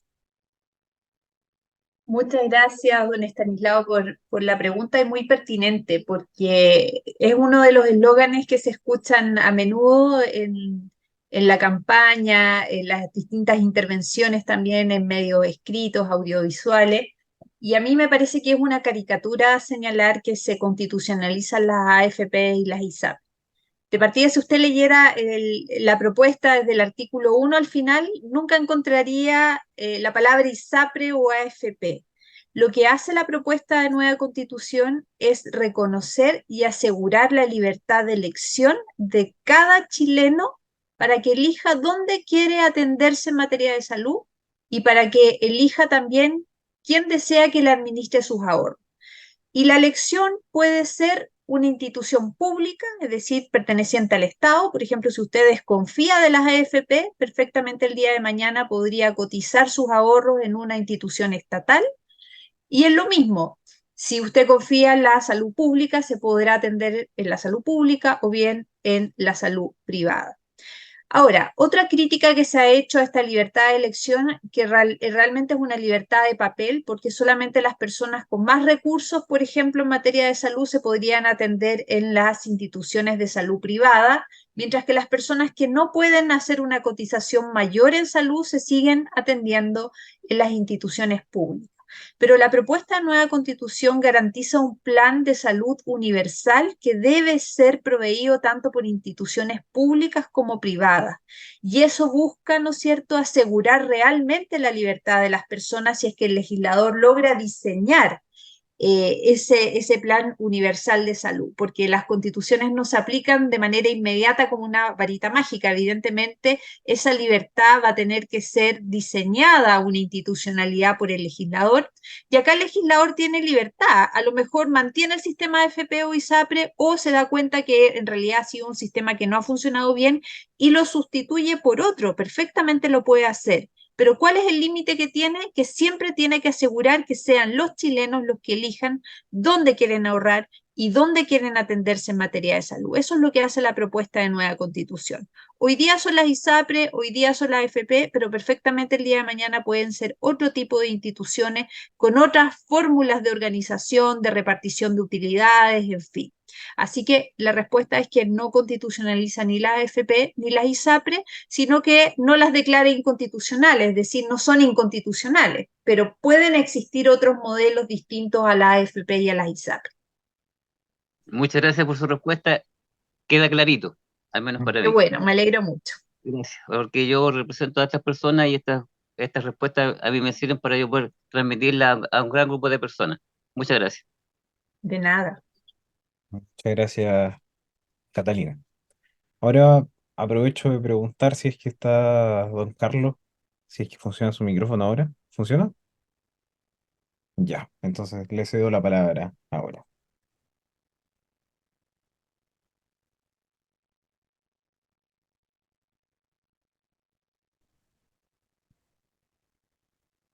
Muchas gracias, don Estanislao, por la pregunta, y muy pertinente, porque es uno de los eslóganes que se escuchan a menudo en la campaña, en las distintas intervenciones también en medios escritos, audiovisuales, y a mí me parece que es una caricatura señalar que se constitucionalizan las AFP y las ISAP. De partida, si usted leyera la propuesta desde el artículo 1 al final, nunca encontraría la palabra ISAPRE o AFP. Lo que hace la propuesta de nueva constitución es reconocer y asegurar la libertad de elección de cada chileno para que elija dónde quiere atenderse en materia de salud y para que elija también quién desea que le administre sus ahorros. Y la elección puede ser una institución pública, es decir, perteneciente al Estado. Por ejemplo, si usted desconfía de las AFP, perfectamente el día de mañana podría cotizar sus ahorros en una institución estatal. Y es lo mismo, si usted confía en la salud pública, se podrá atender en la salud pública o bien en la salud privada. Ahora, otra crítica que se ha hecho a esta libertad de elección, que realmente es una libertad de papel, porque solamente las personas con más recursos, por ejemplo, en materia de salud, se podrían atender en las instituciones de salud privada, mientras que las personas que no pueden hacer una cotización mayor en salud se siguen atendiendo en las instituciones públicas. Pero la propuesta de nueva constitución garantiza un plan de salud universal que debe ser proveído tanto por instituciones públicas como privadas. Y eso busca, ¿no es cierto?, asegurar realmente la libertad de las personas si es que el legislador logra diseñar ese plan universal de salud, porque las constituciones no se aplican de manera inmediata como una varita mágica. Evidentemente, esa libertad va a tener que ser diseñada, una institucionalidad por el legislador, y acá el legislador tiene libertad. A lo mejor mantiene el sistema de FP o ISAPRE, o se da cuenta que en realidad ha sido un sistema que no ha funcionado bien y lo sustituye por otro. Perfectamente lo puede hacer. Pero ¿cuál es el límite que tiene? Que siempre tiene que asegurar que sean los chilenos los que elijan dónde quieren ahorrar y dónde quieren atenderse en materia de salud. Eso es lo que hace la propuesta de nueva constitución. Hoy día son las ISAPRE, hoy día son las AFP, pero perfectamente el día de mañana pueden ser otro tipo de instituciones con otras fórmulas de organización, de repartición de utilidades, en fin. Así que la respuesta es que no constitucionaliza ni las AFP ni las ISAPRE, sino que no las declara inconstitucionales, es decir, no son inconstitucionales, pero pueden existir otros modelos distintos a las AFP y a las ISAPRE. Muchas gracias por su respuesta. Queda clarito, al menos para mí. Bueno, me alegro mucho. Gracias, porque yo represento a estas personas y estas estas respuestas a mí me sirven para yo poder transmitirla a un gran grupo de personas. Muchas gracias. De nada. Muchas gracias, Catalina. Ahora aprovecho de preguntar si es que está don Carlos, si es que funciona su micrófono ahora. ¿Funciona? Ya, entonces le cedo la palabra ahora.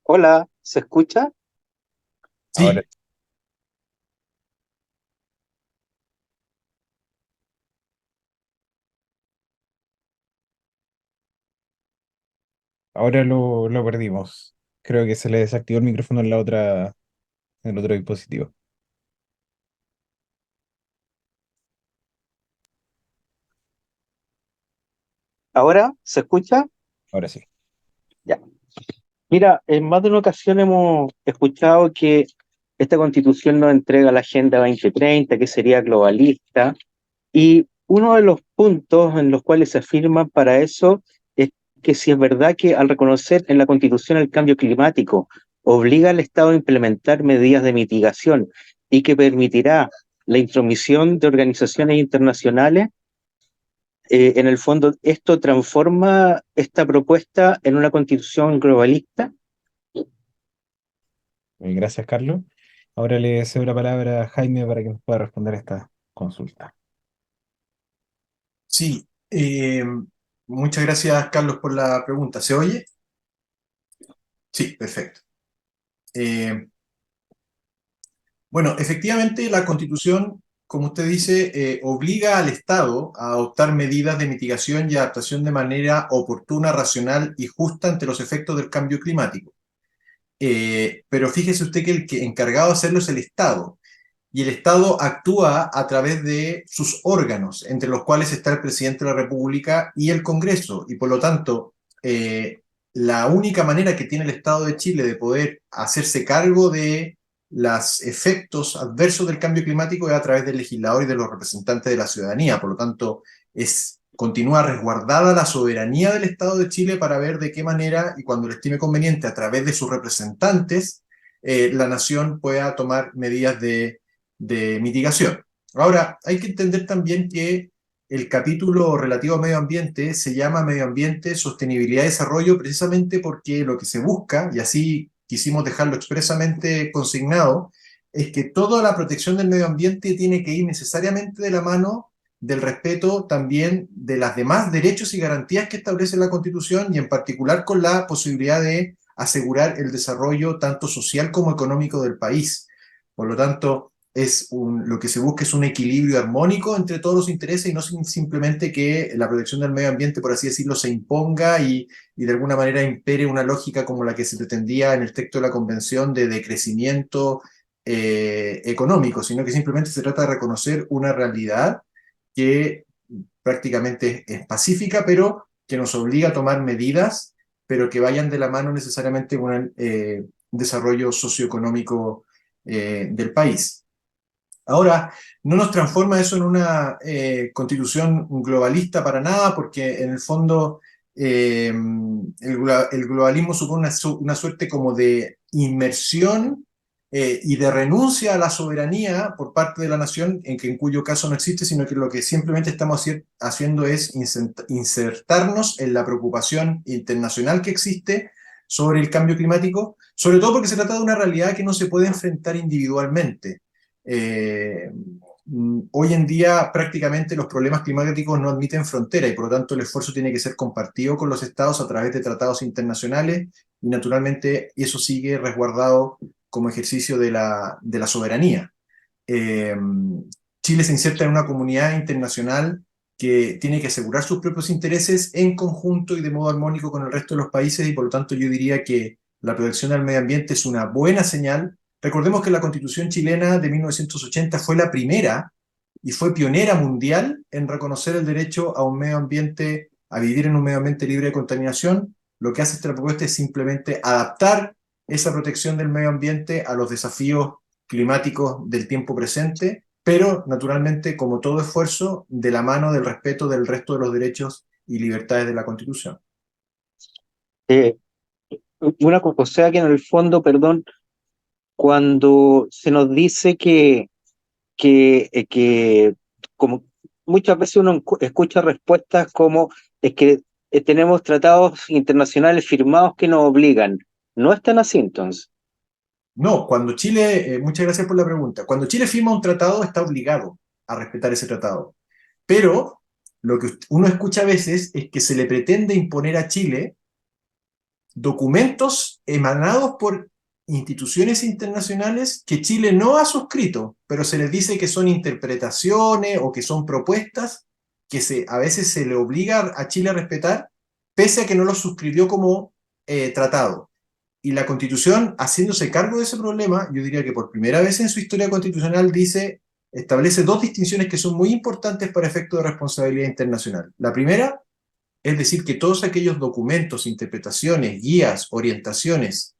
Hola, ¿se escucha? Ahora, Sí, ahora lo perdimos. Creo que se le desactivó el micrófono en en el otro dispositivo. ¿Ahora se escucha? Ahora sí. Ya. Mira, en más de una ocasión hemos escuchado que esta constitución nos entrega la Agenda 2030, que sería globalista, y uno de los puntos en los cuales se afirma para eso es que si es verdad que al reconocer en la constitución el cambio climático obliga al Estado a implementar medidas de mitigación y que permitirá la intromisión de organizaciones internacionales, en el fondo, ¿esto transforma esta propuesta en una constitución globalista? Gracias, Carlos. Ahora le cedo la palabra a Jaime para que nos pueda responder esta consulta. sí. Muchas gracias, Carlos, por la pregunta. ¿Se oye? Sí, perfecto. Eh, bueno, efectivamente la Constitución, como usted dice, obliga al Estado a adoptar medidas de mitigación y adaptación de manera oportuna, racional y justa ante los efectos del cambio climático. Pero fíjese usted que el que encargado de hacerlo es el Estado. Y el Estado actúa a través de sus órganos, entre los cuales está el presidente de la República y el Congreso. Y por lo tanto, la única manera que tiene el Estado de Chile de poder hacerse cargo de los efectos adversos del cambio climático es a través del legislador y de los representantes de la ciudadanía. Por lo tanto, continúa resguardada la soberanía del Estado de Chile para ver de qué manera, y cuando le estime conveniente, a través de sus representantes, la nación pueda tomar medidas de mitigación. Ahora, hay que entender también que el capítulo relativo a medio ambiente se llama Medio Ambiente, Sostenibilidad y Desarrollo precisamente porque lo que se busca, y así quisimos dejarlo expresamente consignado, es que toda la protección del medio ambiente tiene que ir necesariamente de la mano del respeto también de los demás derechos y garantías que establece la Constitución y en particular con la posibilidad de asegurar el desarrollo tanto social como económico del país. Por lo tanto, lo que se busca es un equilibrio armónico entre todos los intereses y no simplemente que la protección del medio ambiente, por así decirlo, se imponga y de alguna manera impere una lógica como la que se pretendía en el texto de la Convención de decrecimiento económico, sino que simplemente se trata de reconocer una realidad que prácticamente es pacífica, pero que nos obliga a tomar medidas, pero que vayan de la mano necesariamente con el desarrollo socioeconómico del país. Ahora, no nos transforma eso en una constitución globalista para nada, porque en el fondo el globalismo supone una suerte como de inmersión y de renuncia a la soberanía por parte de la nación, en cuyo caso no existe, sino que lo que simplemente estamos haciendo es insertarnos en la preocupación internacional que existe sobre el cambio climático, sobre todo porque se trata de una realidad que no se puede enfrentar individualmente. Hoy en día prácticamente los problemas climáticos no admiten frontera y por lo tanto el esfuerzo tiene que ser compartido con los estados a través de tratados internacionales y naturalmente eso sigue resguardado como ejercicio de la soberanía. Eh, Chile se inserta en una comunidad internacional que tiene que asegurar sus propios intereses en conjunto y de modo armónico con el resto de los países y por lo tanto yo diría que la protección del medio ambiente es una buena señal. Recordemos que la Constitución chilena de 1980 fue la primera y fue pionera mundial en reconocer el derecho a un medio ambiente, a vivir en un medio ambiente libre de contaminación. Lo que hace esta propuesta es simplemente adaptar esa protección del medio ambiente a los desafíos climáticos del tiempo presente, pero naturalmente, como todo esfuerzo, de la mano del respeto del resto de los derechos y libertades de la Constitución. Eh, o sea que en el fondo, perdón, cuando se nos dice que como muchas veces uno escucha respuestas como es que tenemos tratados internacionales firmados que nos obligan. No están así entonces. No, cuando Chile, muchas gracias por la pregunta, cuando Chile firma un tratado está obligado a respetar ese tratado. Pero lo que uno escucha a veces es que se le pretende imponer a Chile documentos emanados por instituciones internacionales que Chile no ha suscrito, pero se les dice que son interpretaciones o que son propuestas que a veces se le obliga a Chile a respetar, pese a que no lo suscribió como tratado. Y la Constitución, haciéndose cargo de ese problema, yo diría que por primera vez en su historia constitucional establece dos distinciones que son muy importantes para efectos de responsabilidad internacional. La primera es decir, que todos aquellos documentos, interpretaciones, guías, orientaciones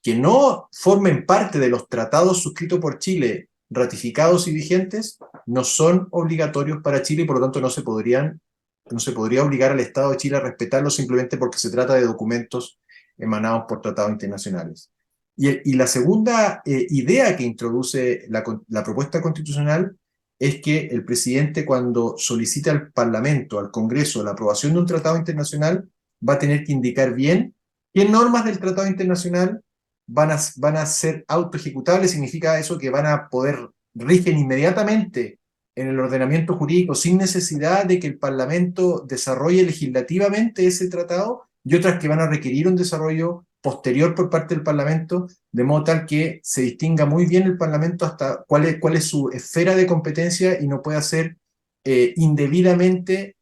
que no formen parte de los tratados suscritos por Chile, ratificados y vigentes, no son obligatorios para Chile y por lo tanto no se podría obligar al Estado de Chile a respetarlos simplemente porque se trata de documentos emanados por tratados internacionales. Y la segunda idea que introduce la propuesta constitucional es que el presidente, cuando solicita al Parlamento, al Congreso, la aprobación de un tratado internacional, va a tener que indicar bien qué normas del tratado internacional van a ser autoejecutables. Significa eso que van a poder rigen inmediatamente en el ordenamiento jurídico sin necesidad de que el Parlamento desarrolle legislativamente ese tratado, y otras que van a requerir un desarrollo posterior por parte del Parlamento, de modo tal que se distinga muy bien el Parlamento hasta cuál es su esfera de competencia y no pueda ser indebidamente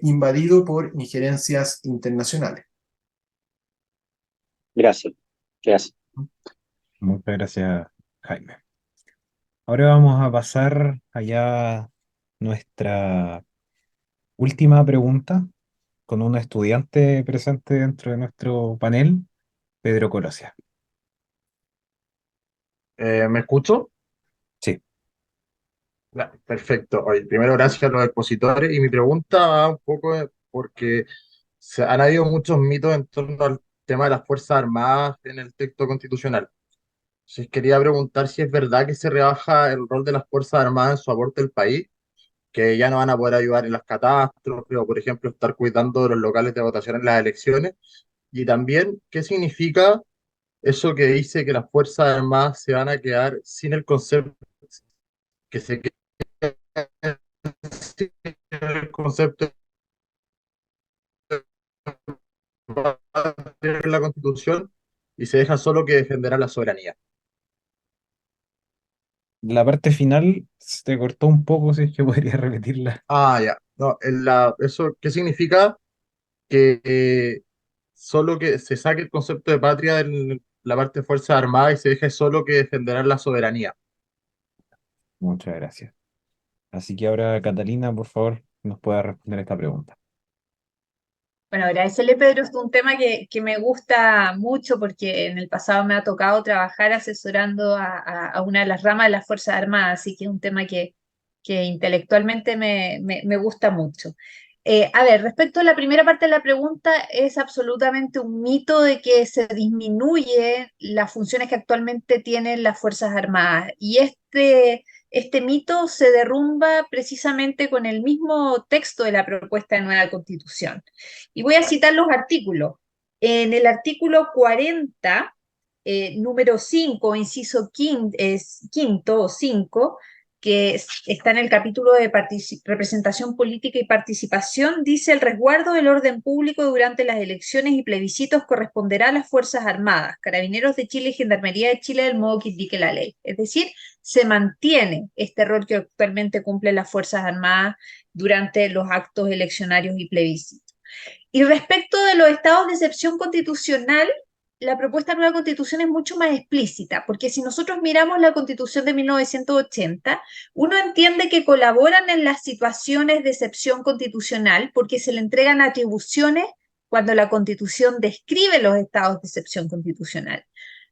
invadido por injerencias internacionales. Gracias. Gracias. Muchas gracias, Jaime. Ahora vamos a pasar allá nuestra última pregunta con un estudiante presente dentro de nuestro panel, Pedro Colosia. ¿Me escucho? Sí. Perfecto. Oye, primero, gracias a los expositores. Y mi pregunta va un poco porque han habido muchos mitos en torno al tema de las Fuerzas Armadas en el texto constitucional. Entonces, quería preguntar si es verdad que se rebaja el rol de las Fuerzas Armadas en su aporte al país, que ya no van a poder ayudar en las catástrofes o, por ejemplo, estar cuidando de los locales de votación en las elecciones. Y también, ¿qué significa eso que dice que las Fuerzas Armadas se van a quedar sin el concepto, que se quede sin el concepto de la Constitución y se deja solo que defenderá la soberanía? La parte final se te cortó un poco, si es que podría repetirla. Ah, ya. No, ¿eso qué significa? Que solo que se saque el concepto de patria de la parte de Fuerzas Armadas y se deje solo que defenderán la soberanía. Muchas gracias. Así que ahora, Catalina, por favor, nos pueda responder esta pregunta. Bueno, agradecerle, Pedro, es un tema que me gusta mucho porque en el pasado me ha tocado trabajar asesorando a una de las ramas de las Fuerzas Armadas, así que es un tema que intelectualmente me gusta mucho. A ver, respecto a la primera parte de la pregunta, es absolutamente un mito de que se disminuye las funciones que actualmente tienen las Fuerzas Armadas. Y este mito se derrumba precisamente con el mismo texto de la propuesta de nueva Constitución. Y voy a citar los artículos. En el artículo 40, número 5, inciso quinto o 5, que está en el capítulo de representación política y participación, dice: el resguardo del orden público durante las elecciones y plebiscitos corresponderá a las Fuerzas Armadas, Carabineros de Chile y Gendarmería de Chile del modo que indique la ley. Es decir, se mantiene este rol que actualmente cumplen las Fuerzas Armadas durante los actos eleccionarios y plebiscitos. Y respecto de los estados de excepción constitucional, la propuesta de nueva constitución es mucho más explícita, porque si nosotros miramos la constitución de 1980, uno entiende que colaboran en las situaciones de excepción constitucional porque se le entregan atribuciones cuando la constitución describe los estados de excepción constitucional.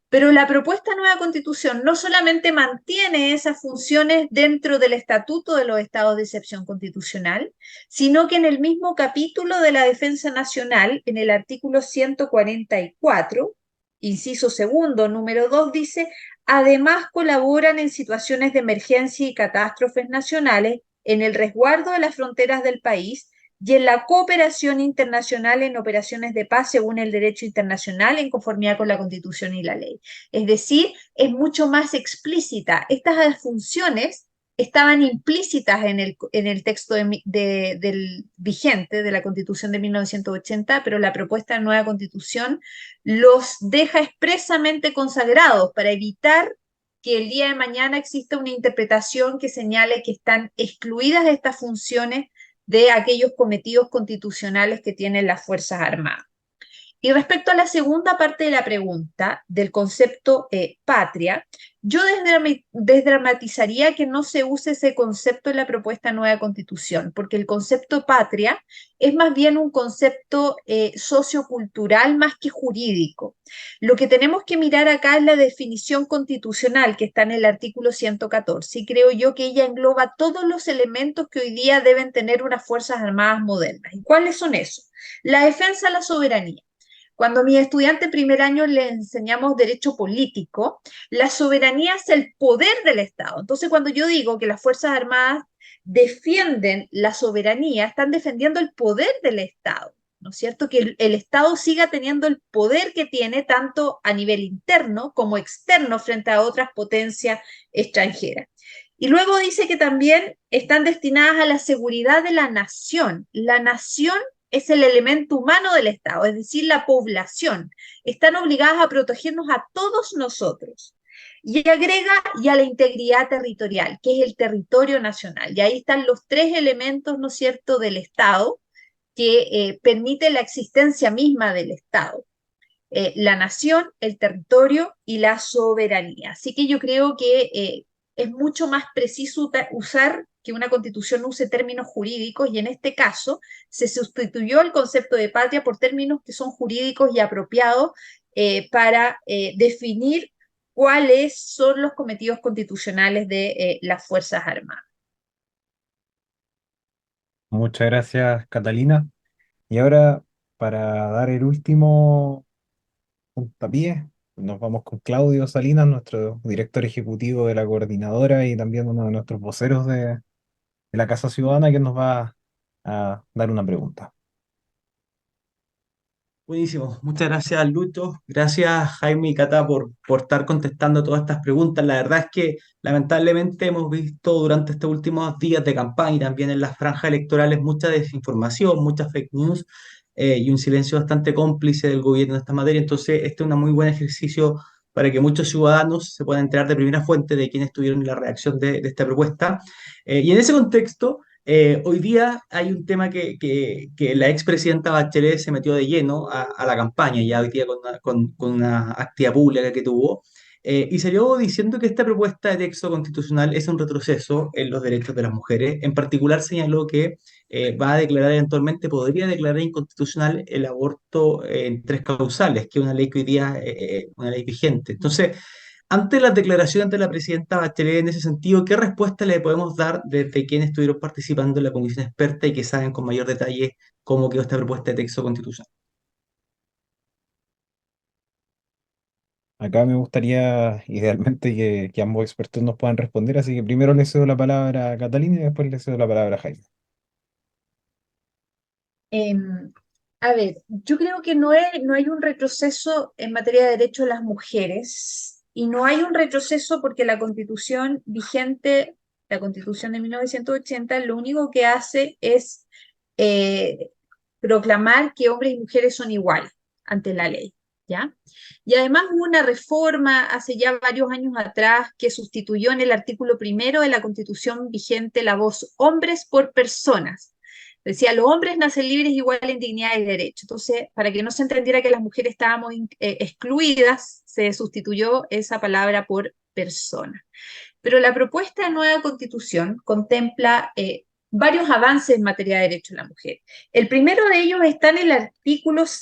Pero la propuesta de nueva constitución no solamente mantiene esas funciones dentro del estatuto de los estados de excepción constitucional, sino que en el mismo capítulo de la defensa nacional, en el artículo 144, inciso segundo, número 2, dice, además colaboran en situaciones de emergencia y catástrofes nacionales, en el resguardo de las fronteras del país y en la cooperación internacional en operaciones de paz según el derecho internacional en conformidad con la Constitución y la ley. Es decir, es mucho más explícita. Estas funciones estaban implícitas en el texto del vigente de la Constitución de 1980, pero la propuesta de nueva Constitución los deja expresamente consagrados para evitar que el día de mañana exista una interpretación que señale que están excluidas de estas funciones de aquellos cometidos constitucionales que tienen las Fuerzas Armadas. Y respecto a la segunda parte de la pregunta, del concepto patria, yo desdramatizaría que no se use ese concepto en la propuesta de nueva Constitución, porque el concepto patria es más bien un concepto sociocultural más que jurídico. Lo que tenemos que mirar acá es la definición constitucional que está en el artículo 114, y creo yo que ella engloba todos los elementos que hoy día deben tener unas Fuerzas Armadas modernas. ¿Y cuáles son esos? La defensa de la soberanía. Cuando a mis estudiantes primer año les enseñamos derecho político, la soberanía es el poder del Estado. Entonces, cuando yo digo que las Fuerzas Armadas defienden la soberanía, están defendiendo el poder del Estado, ¿no es cierto? Que el Estado siga teniendo el poder que tiene tanto a nivel interno como externo frente a otras potencias extranjeras. Y luego dice que también están destinadas a la seguridad de la nación. La nación es el elemento humano del Estado, es decir, la población. Están obligadas a protegernos a todos nosotros. Y agrega y a la integridad territorial, que es el territorio nacional. Y ahí están los tres elementos, ¿no es cierto?, del Estado que permiten la existencia misma del Estado. La nación, el territorio y la soberanía. Así que yo creo que es mucho más preciso usar que una constitución use términos jurídicos, y en este caso se sustituyó el concepto de patria por términos que son jurídicos y apropiados para definir cuáles son los cometidos constitucionales de las Fuerzas Armadas. Muchas gracias, Catalina. Y ahora, para dar el último puntapié, nos vamos con Claudio Salinas, nuestro director ejecutivo de la coordinadora y también uno de nuestros voceros de la Casa Ciudadana, que nos va a dar una pregunta. Buenísimo, muchas gracias Lucho, gracias Jaime y Cata por estar contestando todas estas preguntas. La verdad es que lamentablemente hemos visto durante estos últimos días de campaña y también en las franjas electorales mucha desinformación, mucha fake news y un silencio bastante cómplice del gobierno en esta materia. Entonces, este es un muy buen ejercicio para que muchos ciudadanos se puedan enterar de primera fuente de quiénes tuvieron la reacción de esta propuesta. Y en ese contexto... hoy día hay un tema que la expresidenta Bachelet se metió de lleno a la campaña, ya hoy día con una actividad pública que tuvo, y salió diciendo que esta propuesta de texto constitucional es un retroceso en los derechos de las mujeres. En particular señaló que va a declarar eventualmente, podría declarar inconstitucional el aborto en tres causales, que es una ley que hoy día una ley vigente. Entonces, ante las declaraciones de la presidenta Bachelet en ese sentido, ¿qué respuesta le podemos dar desde quienes estuvieron participando en la comisión experta y que saben con mayor detalle cómo quedó esta propuesta de texto constitucional? Acá me gustaría idealmente que ambos expertos nos puedan responder, así que primero le cedo la palabra a Catalina y después le cedo la palabra a Jaime. A ver, yo creo que no hay un retroceso en materia de derechos de las mujeres, y no hay un retroceso porque la constitución vigente, la constitución de 1980, lo único que hace es proclamar que hombres y mujeres son iguales ante la ley, ¿ya? Y además hubo una reforma hace ya varios años atrás que sustituyó en el artículo 1 de la constitución vigente la voz hombres por personas. Decía, los hombres nacen libres igual en dignidad y derecho. Entonces, para que no se entendiera que las mujeres estábamos excluidas, se sustituyó esa palabra por persona. Pero la propuesta de nueva constitución contempla varios avances en materia de derechos de la mujer. El primero de ellos está en el artículo 2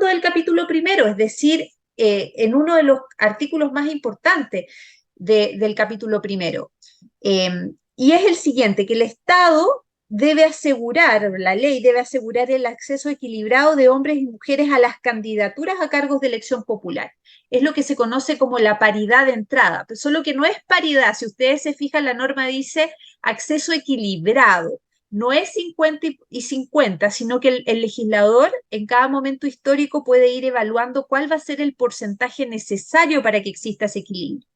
del capítulo 1, es decir, en uno de los artículos más importantes del capítulo 1. Y es el siguiente, que el Estado debe asegurar, la ley debe asegurar el acceso equilibrado de hombres y mujeres a las candidaturas a cargos de elección popular. Es lo que se conoce como la paridad de entrada, pero solo que no es paridad. Si ustedes se fijan, la norma dice acceso equilibrado. No es 50 y 50, sino que el legislador en cada momento histórico puede ir evaluando cuál va a ser el porcentaje necesario para que exista ese equilibrio.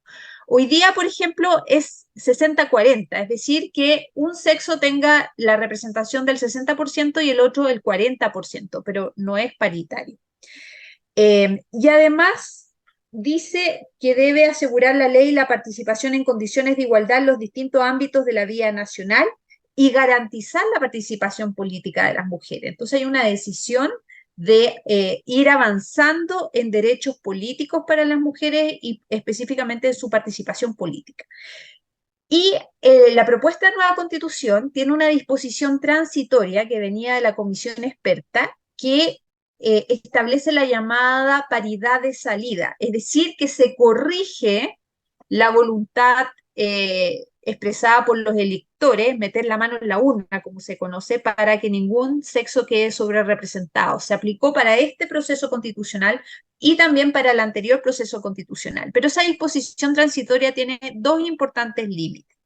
Hoy día, por ejemplo, es 60-40, es decir, que un sexo tenga la representación del 60% y el otro el 40%, pero no es paritario. Y además dice que debe asegurar la ley la participación en condiciones de igualdad en los distintos ámbitos de la vida nacional y garantizar la participación política de las mujeres. Entonces hay una decisión de ir avanzando en derechos políticos para las mujeres y específicamente en su participación política. Y la propuesta de nueva constitución tiene una disposición transitoria que venía de la comisión experta que establece la llamada paridad de salida, es decir, que se corrige la voluntad expresada por los electores, meter la mano en la urna, como se conoce, para que ningún sexo quede sobrerepresentado. Se aplicó para este proceso constitucional y también para el anterior proceso constitucional. Pero esa disposición transitoria tiene dos importantes límites.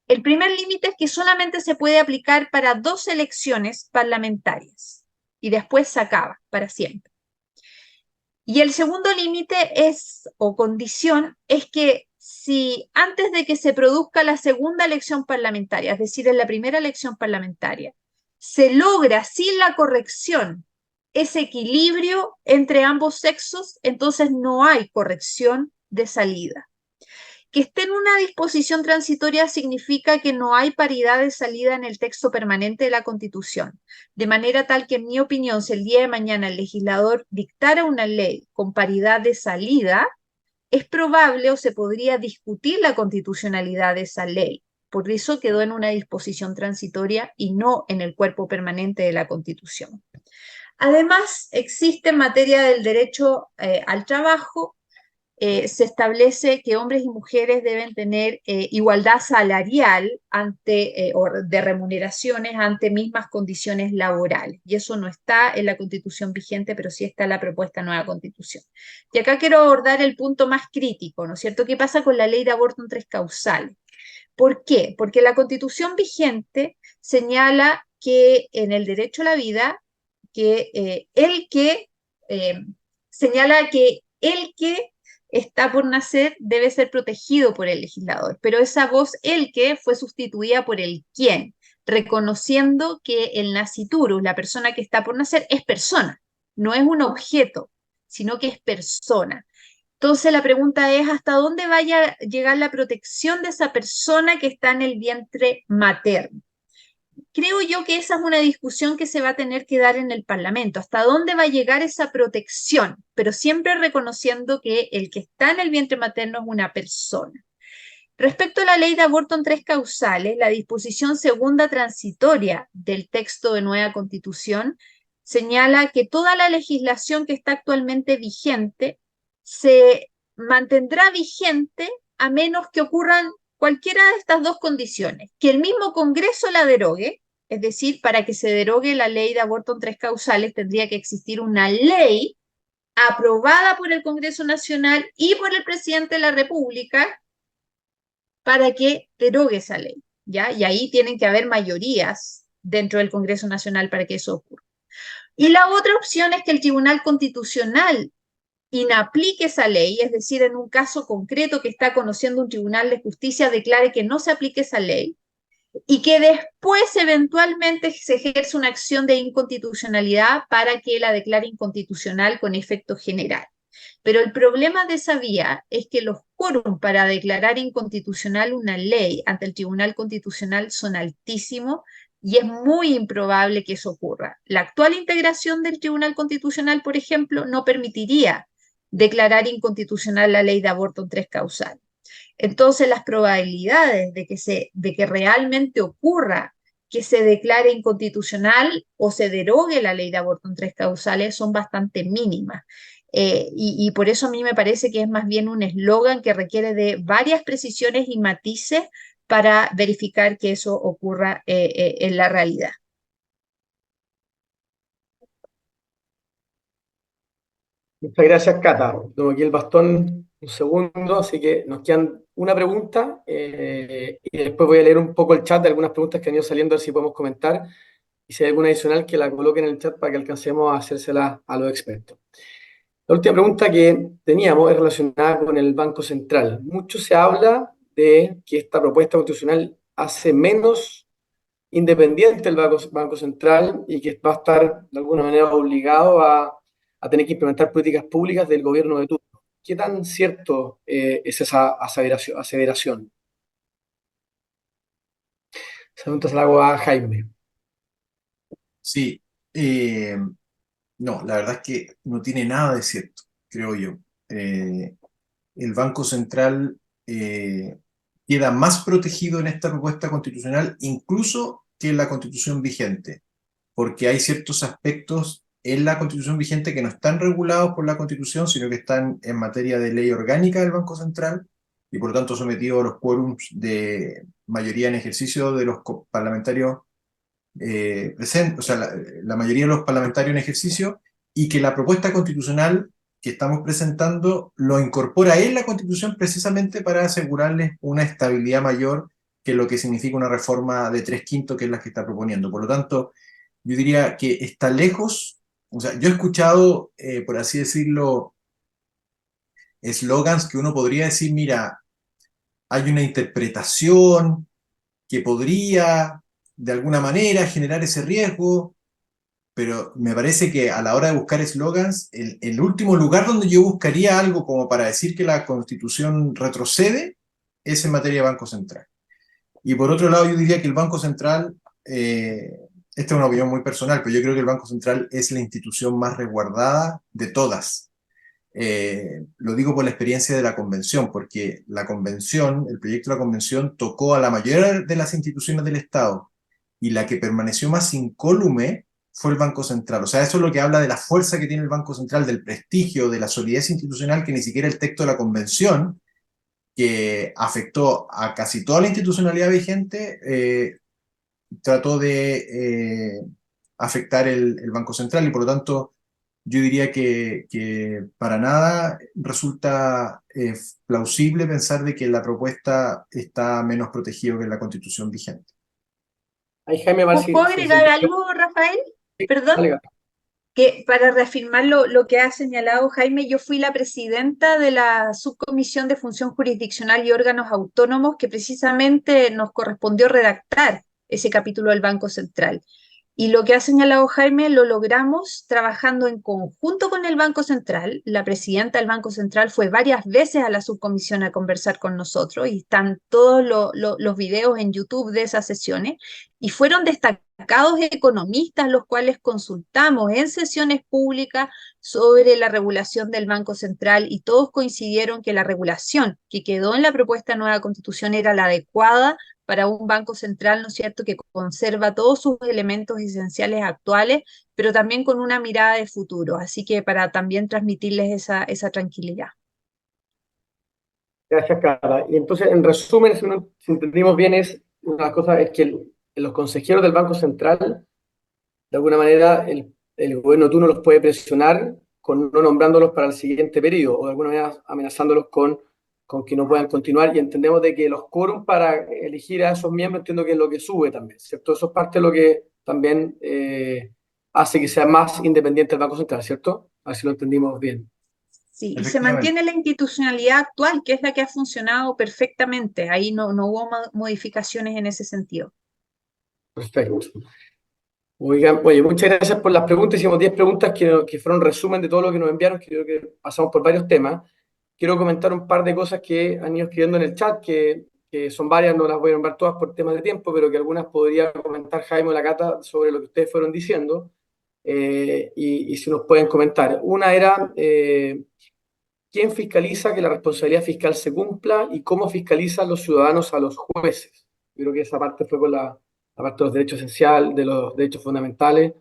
El primer límite es que solamente se puede aplicar para 2 elecciones parlamentarias y después se acaba para siempre. Y el segundo límite es, o condición, es que si antes de que se produzca la segunda elección parlamentaria, es decir, en la primera elección parlamentaria, se logra sin la corrección ese equilibrio entre ambos sexos, entonces no hay corrección de salida. Que esté en una disposición transitoria significa que no hay paridad de salida en el texto permanente de la Constitución, de manera tal que, en mi opinión, si el día de mañana el legislador dictara una ley con paridad de salida, es probable o se podría discutir la constitucionalidad de esa ley. Por eso quedó en una disposición transitoria y no en el cuerpo permanente de la Constitución. Además, existe en materia del derecho al trabajo, se establece que hombres y mujeres deben tener igualdad salarial o de remuneraciones ante mismas condiciones laborales. Y eso no está en la Constitución vigente, pero sí está en la propuesta de nueva Constitución. Y acá quiero abordar el punto más crítico, ¿no es cierto? ¿Qué pasa con la ley de aborto en 3 causales? ¿Por qué? Porque la Constitución vigente señala que en el derecho a la vida, que señala que el que está por nacer debe ser protegido por el legislador, pero esa voz el que fue sustituida por el quién, reconociendo que el nasciturus, la persona que está por nacer, es persona, no es un objeto, sino que es persona. Entonces la pregunta es, ¿hasta dónde vaya a llegar la protección de esa persona que está en el vientre materno? Creo yo que esa es una discusión que se va a tener que dar en el Parlamento. ¿Hasta dónde va a llegar esa protección? Pero siempre reconociendo que el que está en el vientre materno es una persona. Respecto a la ley de aborto en 3 causales, la disposición segunda transitoria del texto de nueva Constitución señala que toda la legislación que está actualmente vigente se mantendrá vigente a menos que ocurran cualquiera de estas 2 condiciones: que el mismo Congreso la derogue, es decir, para que se derogue la ley de aborto en 3 causales tendría que existir una ley aprobada por el Congreso Nacional y por el presidente de la República para que derogue esa ley, ¿ya? Y ahí tienen que haber mayorías dentro del Congreso Nacional para que eso ocurra. Y la otra opción es que el Tribunal Constitucional inaplique esa ley, es decir, en un caso concreto que está conociendo un tribunal de justicia, declare que no se aplique esa ley y que después eventualmente se ejerce una acción de inconstitucionalidad para que la declare inconstitucional con efecto general. Pero el problema de esa vía es que los quórum para declarar inconstitucional una ley ante el Tribunal Constitucional son altísimos y es muy improbable que eso ocurra. La actual integración del Tribunal Constitucional, por ejemplo, no permitiría declarar inconstitucional la ley de aborto en 3 causales. Entonces, las probabilidades de que realmente ocurra que se declare inconstitucional o se derogue la ley de aborto en 3 causales son bastante mínimas. Y por eso a mí me parece que es más bien un eslogan que requiere de varias precisiones y matices para verificar que eso ocurra en la realidad. Muchas gracias, Cata. Tengo aquí el bastón un segundo, así que nos quedan una pregunta y después voy a leer un poco el chat de algunas preguntas que han ido saliendo, a ver si podemos comentar y si hay alguna adicional que la coloquen en el chat para que alcancemos a hacérsela a los expertos. La última pregunta que teníamos es relacionada con el Banco Central. Mucho se habla de que esta propuesta constitucional hace menos independiente el Banco Central y que va a estar de alguna manera obligado a tener que implementar políticas públicas del gobierno de turno. ¿Qué tan cierto es esa aseveración? Esa pregunta se la hago a Jaime. Sí, no, la verdad es que no tiene nada de cierto, creo yo. El Banco Central queda más protegido en esta propuesta constitucional incluso que en la constitución vigente, porque hay ciertos aspectos en la constitución vigente que no están regulados por la constitución, sino que están en materia de ley orgánica del Banco Central y por lo tanto sometidos a los quórums de mayoría en ejercicio de los parlamentarios presentes, o sea, la mayoría de los parlamentarios en ejercicio, y que la propuesta constitucional que estamos presentando lo incorpora en la Constitución precisamente para asegurarles una estabilidad mayor que lo que significa una reforma de 3/5, que es la que está proponiendo. Por lo tanto, yo diría que está lejos, o sea, yo he escuchado, por así decirlo, eslogans que uno podría decir, mira, hay una interpretación que podría de alguna manera generar ese riesgo, pero me parece que a la hora de buscar eslogans, el último lugar donde yo buscaría algo como para decir que la Constitución retrocede es en materia de Banco Central. Y por otro lado, yo diría que el Banco Central, esta es una opinión muy personal, pero yo creo que el Banco Central es la institución más resguardada de todas. Lo digo por la experiencia de la convención, porque la convención, el proyecto de la convención tocó a la mayoría de las instituciones del Estado y la que permaneció más incólume fue el Banco Central. O sea, eso es lo que habla de la fuerza que tiene el Banco Central, del prestigio, de la solidez institucional, que ni siquiera el texto de la convención, que afectó a casi toda la institucionalidad vigente, trató de afectar el Banco Central y por lo tanto yo diría que para nada resulta plausible pensar de que la propuesta está menos protegida que la Constitución vigente. Ahí Jaime va a ¿Puedo agregar algo, Rafael? Perdón. Dale, Que para reafirmar lo que ha señalado Jaime, yo fui la presidenta de la Subcomisión de Función Jurisdiccional y Órganos Autónomos que precisamente nos correspondió redactar ese capítulo del Banco Central. Y lo que ha señalado Jaime lo logramos trabajando en conjunto con el Banco Central. La presidenta del Banco Central fue varias veces a la subcomisión a conversar con nosotros y están todos los videos en YouTube de esas sesiones. Y fueron destacados economistas los cuales consultamos en sesiones públicas sobre la regulación del Banco Central y todos coincidieron que la regulación que quedó en la propuesta de nueva constitución era la adecuada para un banco central, ¿no es cierto?, que conserva todos sus elementos esenciales actuales, pero también con una mirada de futuro. Así que para también transmitirles esa tranquilidad. gracias, Carla. Y entonces, en resumen, si entendimos bien, una de las cosas es que los consejeros del Banco Central, de alguna manera, el gobierno de turno los puede presionar con no nombrándolos para el siguiente periodo, o de alguna manera amenazándolos con que no puedan continuar, y entendemos de que los quórums para elegir a esos miembros, entiendo que es lo que sube también, ¿cierto? Eso es parte de lo que también hace que sea más independiente el Banco Central, ¿cierto? A ver si lo entendimos bien. Sí, y se mantiene la institucionalidad actual, que es la que ha funcionado perfectamente. Ahí no hubo modificaciones en ese sentido. Perfecto. Oigan, oye, muchas gracias por las preguntas. Hicimos 10 preguntas que fueron resumen de todo lo que nos enviaron, que creo que pasamos por varios temas. Quiero comentar un par de cosas que han ido escribiendo en el chat, que son varias, no las voy a nombrar todas por temas de tiempo, pero que algunas podría comentar Jaime o la Cata sobre lo que ustedes fueron diciendo, y si nos pueden comentar. Una era, ¿quién fiscaliza que la responsabilidad fiscal se cumpla y cómo fiscalizan los ciudadanos a los jueces? Yo creo que esa parte fue con la parte de los derechos esenciales, de los derechos fundamentales,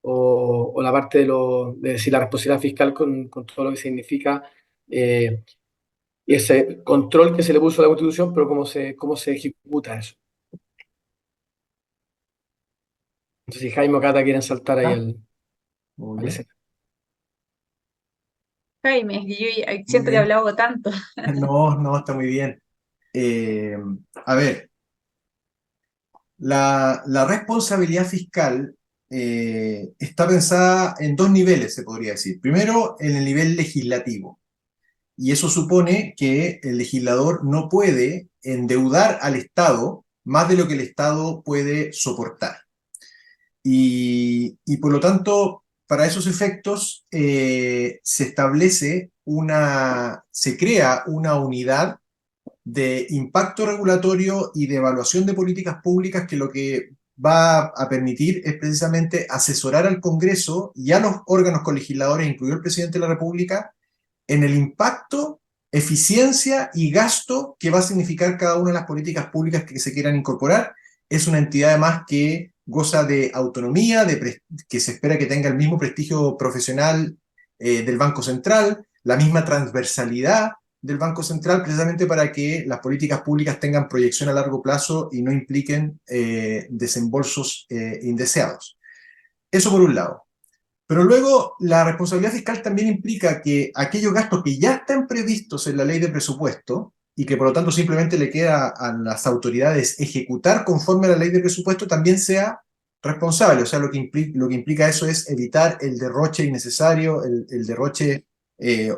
o la parte de decir la responsabilidad fiscal con todo lo que significa y ese control que se le puso a la Constitución, pero cómo se ejecuta eso. No sé si Jaime o Cata quieren saltar ahí Ah, muy al bien. escenario. Jaime, que yo Muy siento que he bien. hablado tanto. No, no, está muy bien. Eh, a ver, la responsabilidad fiscal está pensada en dos niveles, se podría decir. Primero, en el nivel legislativo. Y eso supone que el legislador no puede endeudar al Estado más de lo que el Estado puede soportar. Y por lo tanto, para esos efectos, se crea una unidad de impacto regulatorio y de evaluación de políticas públicas que lo que va a permitir es precisamente asesorar al Congreso y a los órganos colegisladores, incluido el presidente de la República, en el impacto, eficiencia y gasto que va a significar cada una de las políticas públicas que se quieran incorporar. Es una entidad además que goza de autonomía, que se espera que tenga el mismo prestigio profesional del Banco Central, la misma transversalidad del Banco Central, precisamente para que las políticas públicas tengan proyección a largo plazo y no impliquen desembolsos indeseados. Eso por un lado. Pero luego la responsabilidad fiscal también implica que aquellos gastos que ya están previstos en la ley de presupuesto y que por lo tanto simplemente le queda a las autoridades ejecutar conforme a la ley de presupuesto también sea responsable. O sea, lo que implica eso es evitar el derroche innecesario, el derroche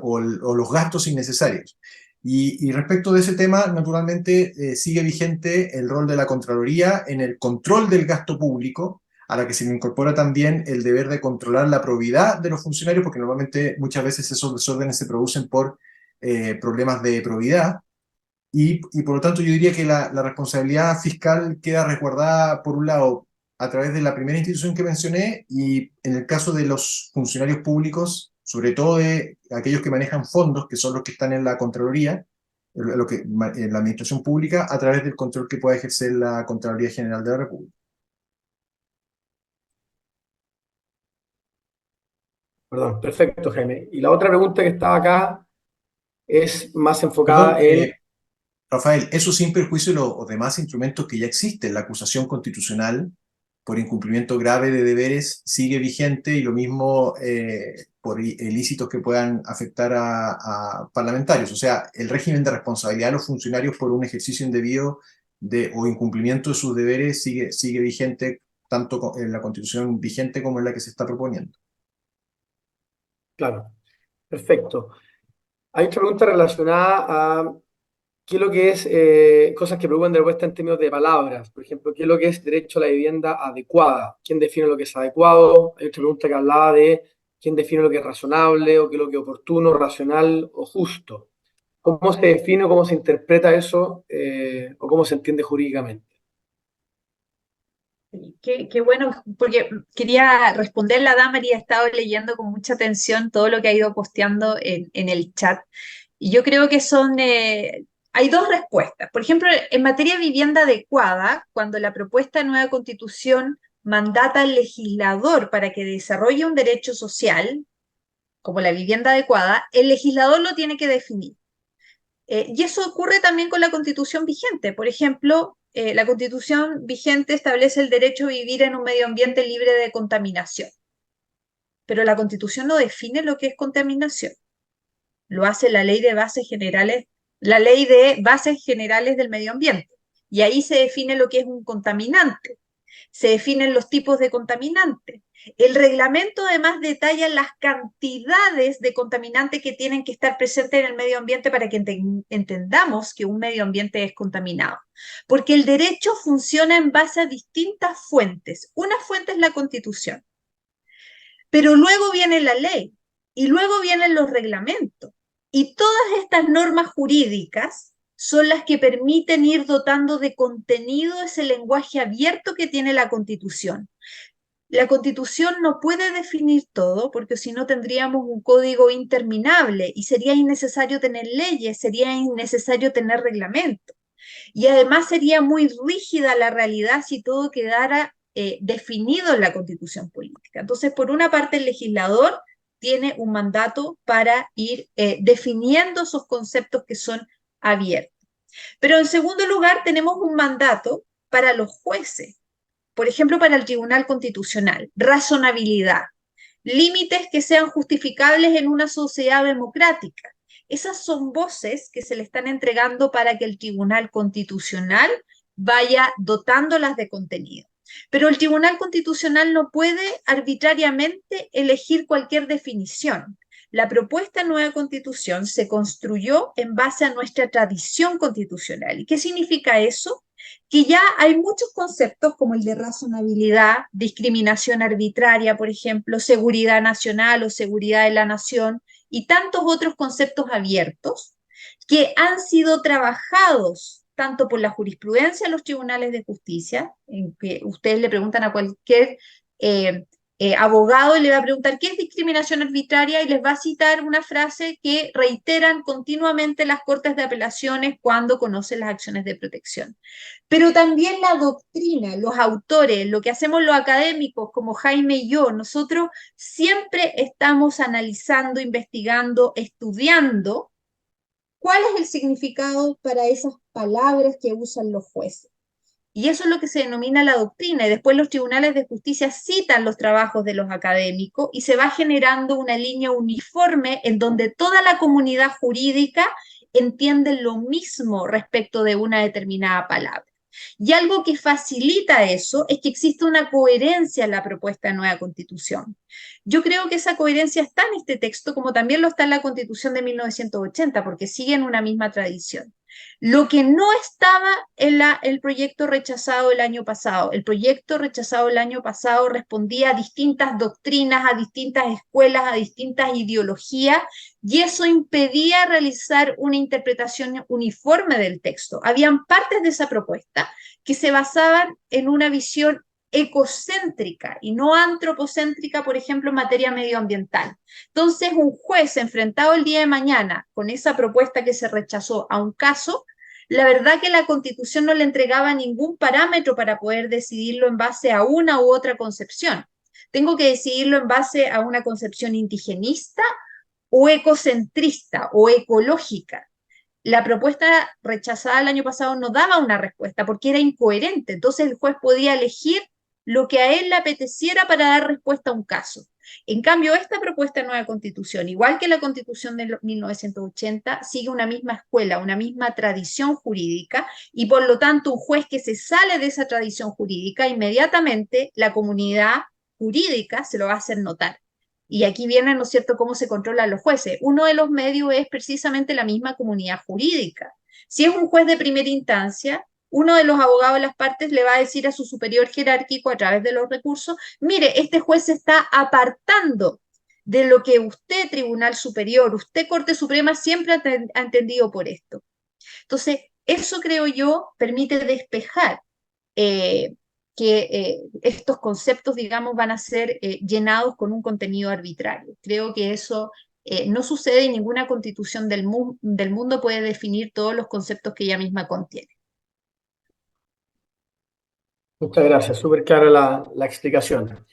o los gastos innecesarios. Y respecto de ese tema, naturalmente sigue vigente el rol de la Contraloría en el control del gasto público, a la que se le incorpora también el deber de controlar la probidad de los funcionarios, porque normalmente muchas veces esos desórdenes se producen por problemas de probidad, y por lo tanto yo diría que la responsabilidad fiscal queda resguardada, por un lado, a través de la primera institución que mencioné, y en el caso de los funcionarios públicos, sobre todo de aquellos que manejan fondos, que son los que están en la Contraloría, en la administración pública, a través del control que pueda ejercer la Contraloría General de la República. Perdón, perfecto, Jaime. Y la otra pregunta que estaba acá es más Perdón, enfocada en... Rafael, eso sin perjuicio de los demás instrumentos que ya existen. La acusación constitucional por incumplimiento grave de deberes sigue vigente y lo mismo por ilícitos que puedan afectar a parlamentarios. O sea, el régimen de responsabilidad de los funcionarios por un ejercicio indebido o incumplimiento de sus deberes sigue vigente tanto en la constitución vigente como en la que se está proponiendo. Claro, perfecto. Hay otra pregunta relacionada a qué es lo que es, cosas que preocupan de respuesta en términos de palabras. Por ejemplo, qué es lo que es derecho a la vivienda adecuada. ¿Quién define lo que es adecuado? Hay otra pregunta que hablaba de quién define lo que es razonable o qué es lo que es oportuno, racional o justo. ¿Cómo se define o cómo se interpreta eso o cómo se entiende jurídicamente? Qué bueno, porque quería responder la dama y he estado leyendo con mucha atención todo lo que ha ido posteando en el chat. Y yo creo que hay dos respuestas. Por ejemplo, en materia de vivienda adecuada, cuando la propuesta de nueva constitución mandata al legislador para que desarrolle un derecho social, como la vivienda adecuada, el legislador lo tiene que definir. Y eso ocurre también con la constitución vigente. Por ejemplo, la constitución vigente establece el derecho a vivir en un medio ambiente libre de contaminación. Pero la constitución no define lo que es contaminación. Lo hace la ley de bases generales, la ley de bases generales del medio ambiente. Y ahí se define lo que es un contaminante. Se definen los tipos de contaminantes. El reglamento además detalla las cantidades de contaminantes que tienen que estar presentes en el medio ambiente para que entendamos que un medio ambiente es contaminado. Porque el derecho funciona en base a distintas fuentes. Una fuente es la Constitución, pero luego viene la ley y luego vienen los reglamentos. Y todas estas normas jurídicas son las que permiten ir dotando de contenido ese lenguaje abierto que tiene la Constitución. La Constitución no puede definir todo, porque si no tendríamos un código interminable y sería innecesario tener leyes, sería innecesario tener reglamentos. Y además sería muy rígida la realidad si todo quedara definido en la Constitución política. Entonces, por una parte, el legislador tiene un mandato para ir definiendo esos conceptos que son abiertos. Pero en segundo lugar, tenemos un mandato para los jueces, por ejemplo, para el Tribunal Constitucional, razonabilidad, límites que sean justificables en una sociedad democrática. Esas son voces que se le están entregando para que el Tribunal Constitucional vaya dotándolas de contenido. Pero el Tribunal Constitucional no puede arbitrariamente elegir cualquier definición. La propuesta de nueva constitución se construyó en base a nuestra tradición constitucional. ¿Y qué significa eso? Que ya hay muchos conceptos como el de razonabilidad, discriminación arbitraria, por ejemplo, seguridad nacional o seguridad de la nación, y tantos otros conceptos abiertos que han sido trabajados tanto por la jurisprudencia de los tribunales de justicia, en que ustedes le preguntan a cualquier abogado y le va a preguntar qué es discriminación arbitraria y les va a citar una frase que reiteran continuamente las cortes de apelaciones cuando conocen las acciones de protección. Pero también la doctrina, los autores, lo que hacemos los académicos como Jaime y yo, nosotros siempre estamos analizando, investigando, estudiando cuál es el significado para esas palabras que usan los jueces. Y eso es lo que se denomina la doctrina, y después los tribunales de justicia citan los trabajos de los académicos y se va generando una línea uniforme en donde toda la comunidad jurídica entiende lo mismo respecto de una determinada palabra. Y algo que facilita eso es que existe una coherencia en la propuesta de nueva constitución. Yo creo que esa coherencia está en este texto, como también lo está en la Constitución de 1980, porque siguen una misma tradición. Lo que no estaba en el proyecto rechazado el año pasado. El proyecto rechazado el año pasado respondía a distintas doctrinas, a distintas escuelas, a distintas ideologías, y eso impedía realizar una interpretación uniforme del texto. Habían partes de esa propuesta que se basaban en una visión ecocéntrica y no antropocéntrica, por ejemplo, en materia medioambiental. Entonces, un juez enfrentado el día de mañana con esa propuesta que se rechazó a un caso, la verdad que la Constitución no le entregaba ningún parámetro para poder decidirlo en base a una u otra concepción. Tengo que decidirlo en base a una concepción indigenista o ecocentrista o ecológica. La propuesta rechazada el año pasado no daba una respuesta porque era incoherente. Entonces el juez podía elegir lo que a él le apeteciera para dar respuesta a un caso. En cambio, esta propuesta de nueva constitución, igual que la constitución de 1980, sigue una misma escuela, una misma tradición jurídica, y por lo tanto un juez que se sale de esa tradición jurídica, inmediatamente la comunidad jurídica se lo va a hacer notar. Y aquí viene, ¿no es cierto?, cómo se controlan los jueces. Uno de los medios es precisamente la misma comunidad jurídica. Si es un juez de primera instancia, uno de los abogados de las partes le va a decir a su superior jerárquico a través de los recursos, mire, este juez se está apartando de lo que usted, Tribunal Superior, usted, Corte Suprema, siempre ha entendido por esto. Entonces, eso creo yo permite despejar que estos conceptos, digamos, van a ser llenados con un contenido arbitrario. Creo que eso no sucede y ninguna constitución del mundo puede definir todos los conceptos que ella misma contiene. Muchas gracias, súper clara la explicación.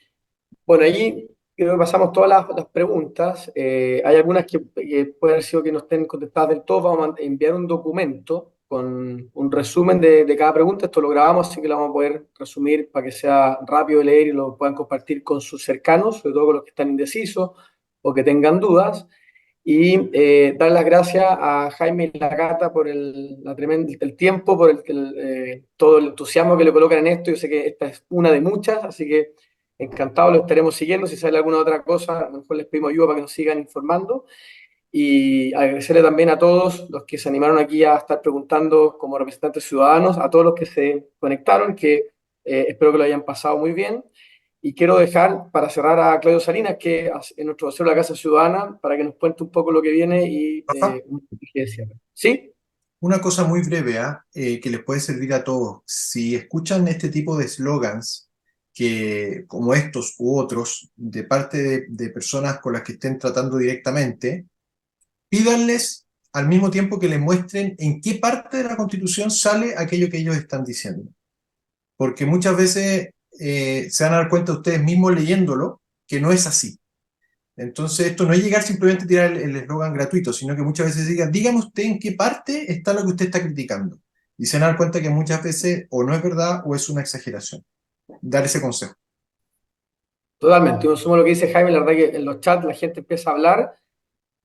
Bueno, allí creo que pasamos todas las preguntas. Hay algunas que puede haber sido que no estén contestadas del todo. Vamos a enviar un documento con un resumen de cada pregunta. Esto lo grabamos, así que lo vamos a poder resumir para que sea rápido de leer y lo puedan compartir con sus cercanos, sobre todo con los que están indecisos o que tengan dudas. Y dar las gracias a Jaime y la Cata por el tiempo, por todo el entusiasmo que le colocan en esto. Yo sé que esta es una de muchas, así que encantado, lo estaremos siguiendo. Si sale alguna otra cosa, a lo mejor les pedimos ayuda para que nos sigan informando. Y agradecerle también a todos los que se animaron aquí a estar preguntando como representantes ciudadanos, a todos los que se conectaron, que espero que lo hayan pasado muy bien. Y quiero dejar para cerrar a Claudio Salinas, que es nuestro vocero de la Casa Ciudadana, para que nos cuente un poco lo que viene y ¿sí? Una cosa muy breve que les puede servir a todos. Si escuchan este tipo de eslogans, como estos u otros, de parte de personas con las que estén tratando directamente, pídanles al mismo tiempo que les muestren en qué parte de la Constitución sale aquello que ellos están diciendo. Porque muchas veces se van a dar cuenta ustedes mismos leyéndolo que no es así. Entonces, esto no es llegar simplemente a tirar el eslogan gratuito, sino que muchas veces digan, dígame usted en qué parte está lo que usted está criticando. Y se van a dar cuenta que muchas veces o no es verdad o es una exageración. Dar ese consejo. Totalmente, yo sumo lo que dice Jaime, la verdad que en los chats la gente empieza a hablar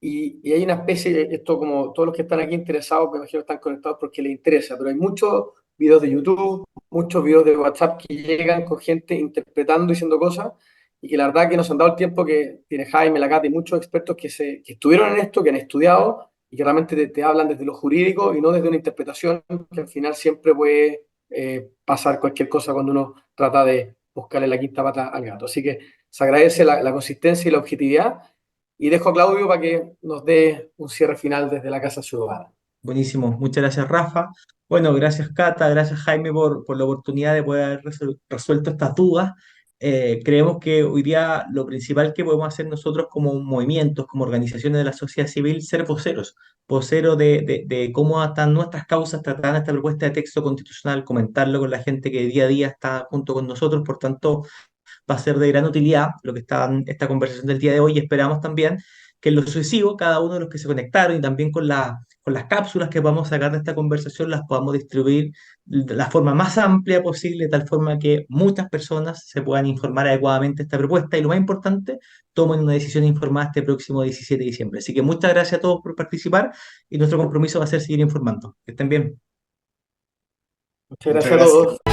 y hay una especie, esto como todos los que están aquí interesados, me imagino que están conectados porque les interesa, pero hay muchos videos de YouTube, muchos videos de WhatsApp que llegan con gente interpretando, diciendo cosas, y que la verdad que nos han dado el tiempo que tiene Jaime, la Cata y muchos expertos que estuvieron en esto, que han estudiado y que realmente te hablan desde lo jurídico y no desde una interpretación que al final siempre puede pasar cualquier cosa cuando uno trata de buscarle la quinta pata al gato. Así que se agradece la consistencia y la objetividad. Y dejo a Claudio para que nos dé un cierre final desde la Casa Ciudadana. Buenísimo, muchas gracias Rafa. Bueno, gracias Cata, gracias Jaime por la oportunidad de poder haber resuelto estas dudas. Creemos que hoy día lo principal que podemos hacer nosotros como movimientos, como organizaciones de la sociedad civil, ser voceros, voceros de cómo están nuestras causas tratadas en esta propuesta de texto constitucional, comentarlo con la gente que día a día está junto con nosotros, por tanto va a ser de gran utilidad lo que está en esta conversación del día de hoy y esperamos también que en lo sucesivo cada uno de los que se conectaron y también con las cápsulas que vamos a sacar de esta conversación las podamos distribuir de la forma más amplia posible, de tal forma que muchas personas se puedan informar adecuadamente de esta propuesta y lo más importante, tomen una decisión informada este próximo 17 de diciembre. Así que muchas gracias a todos por participar y nuestro compromiso va a ser seguir informando. Que estén bien. Muchas Muchas gracias a gracias. todos.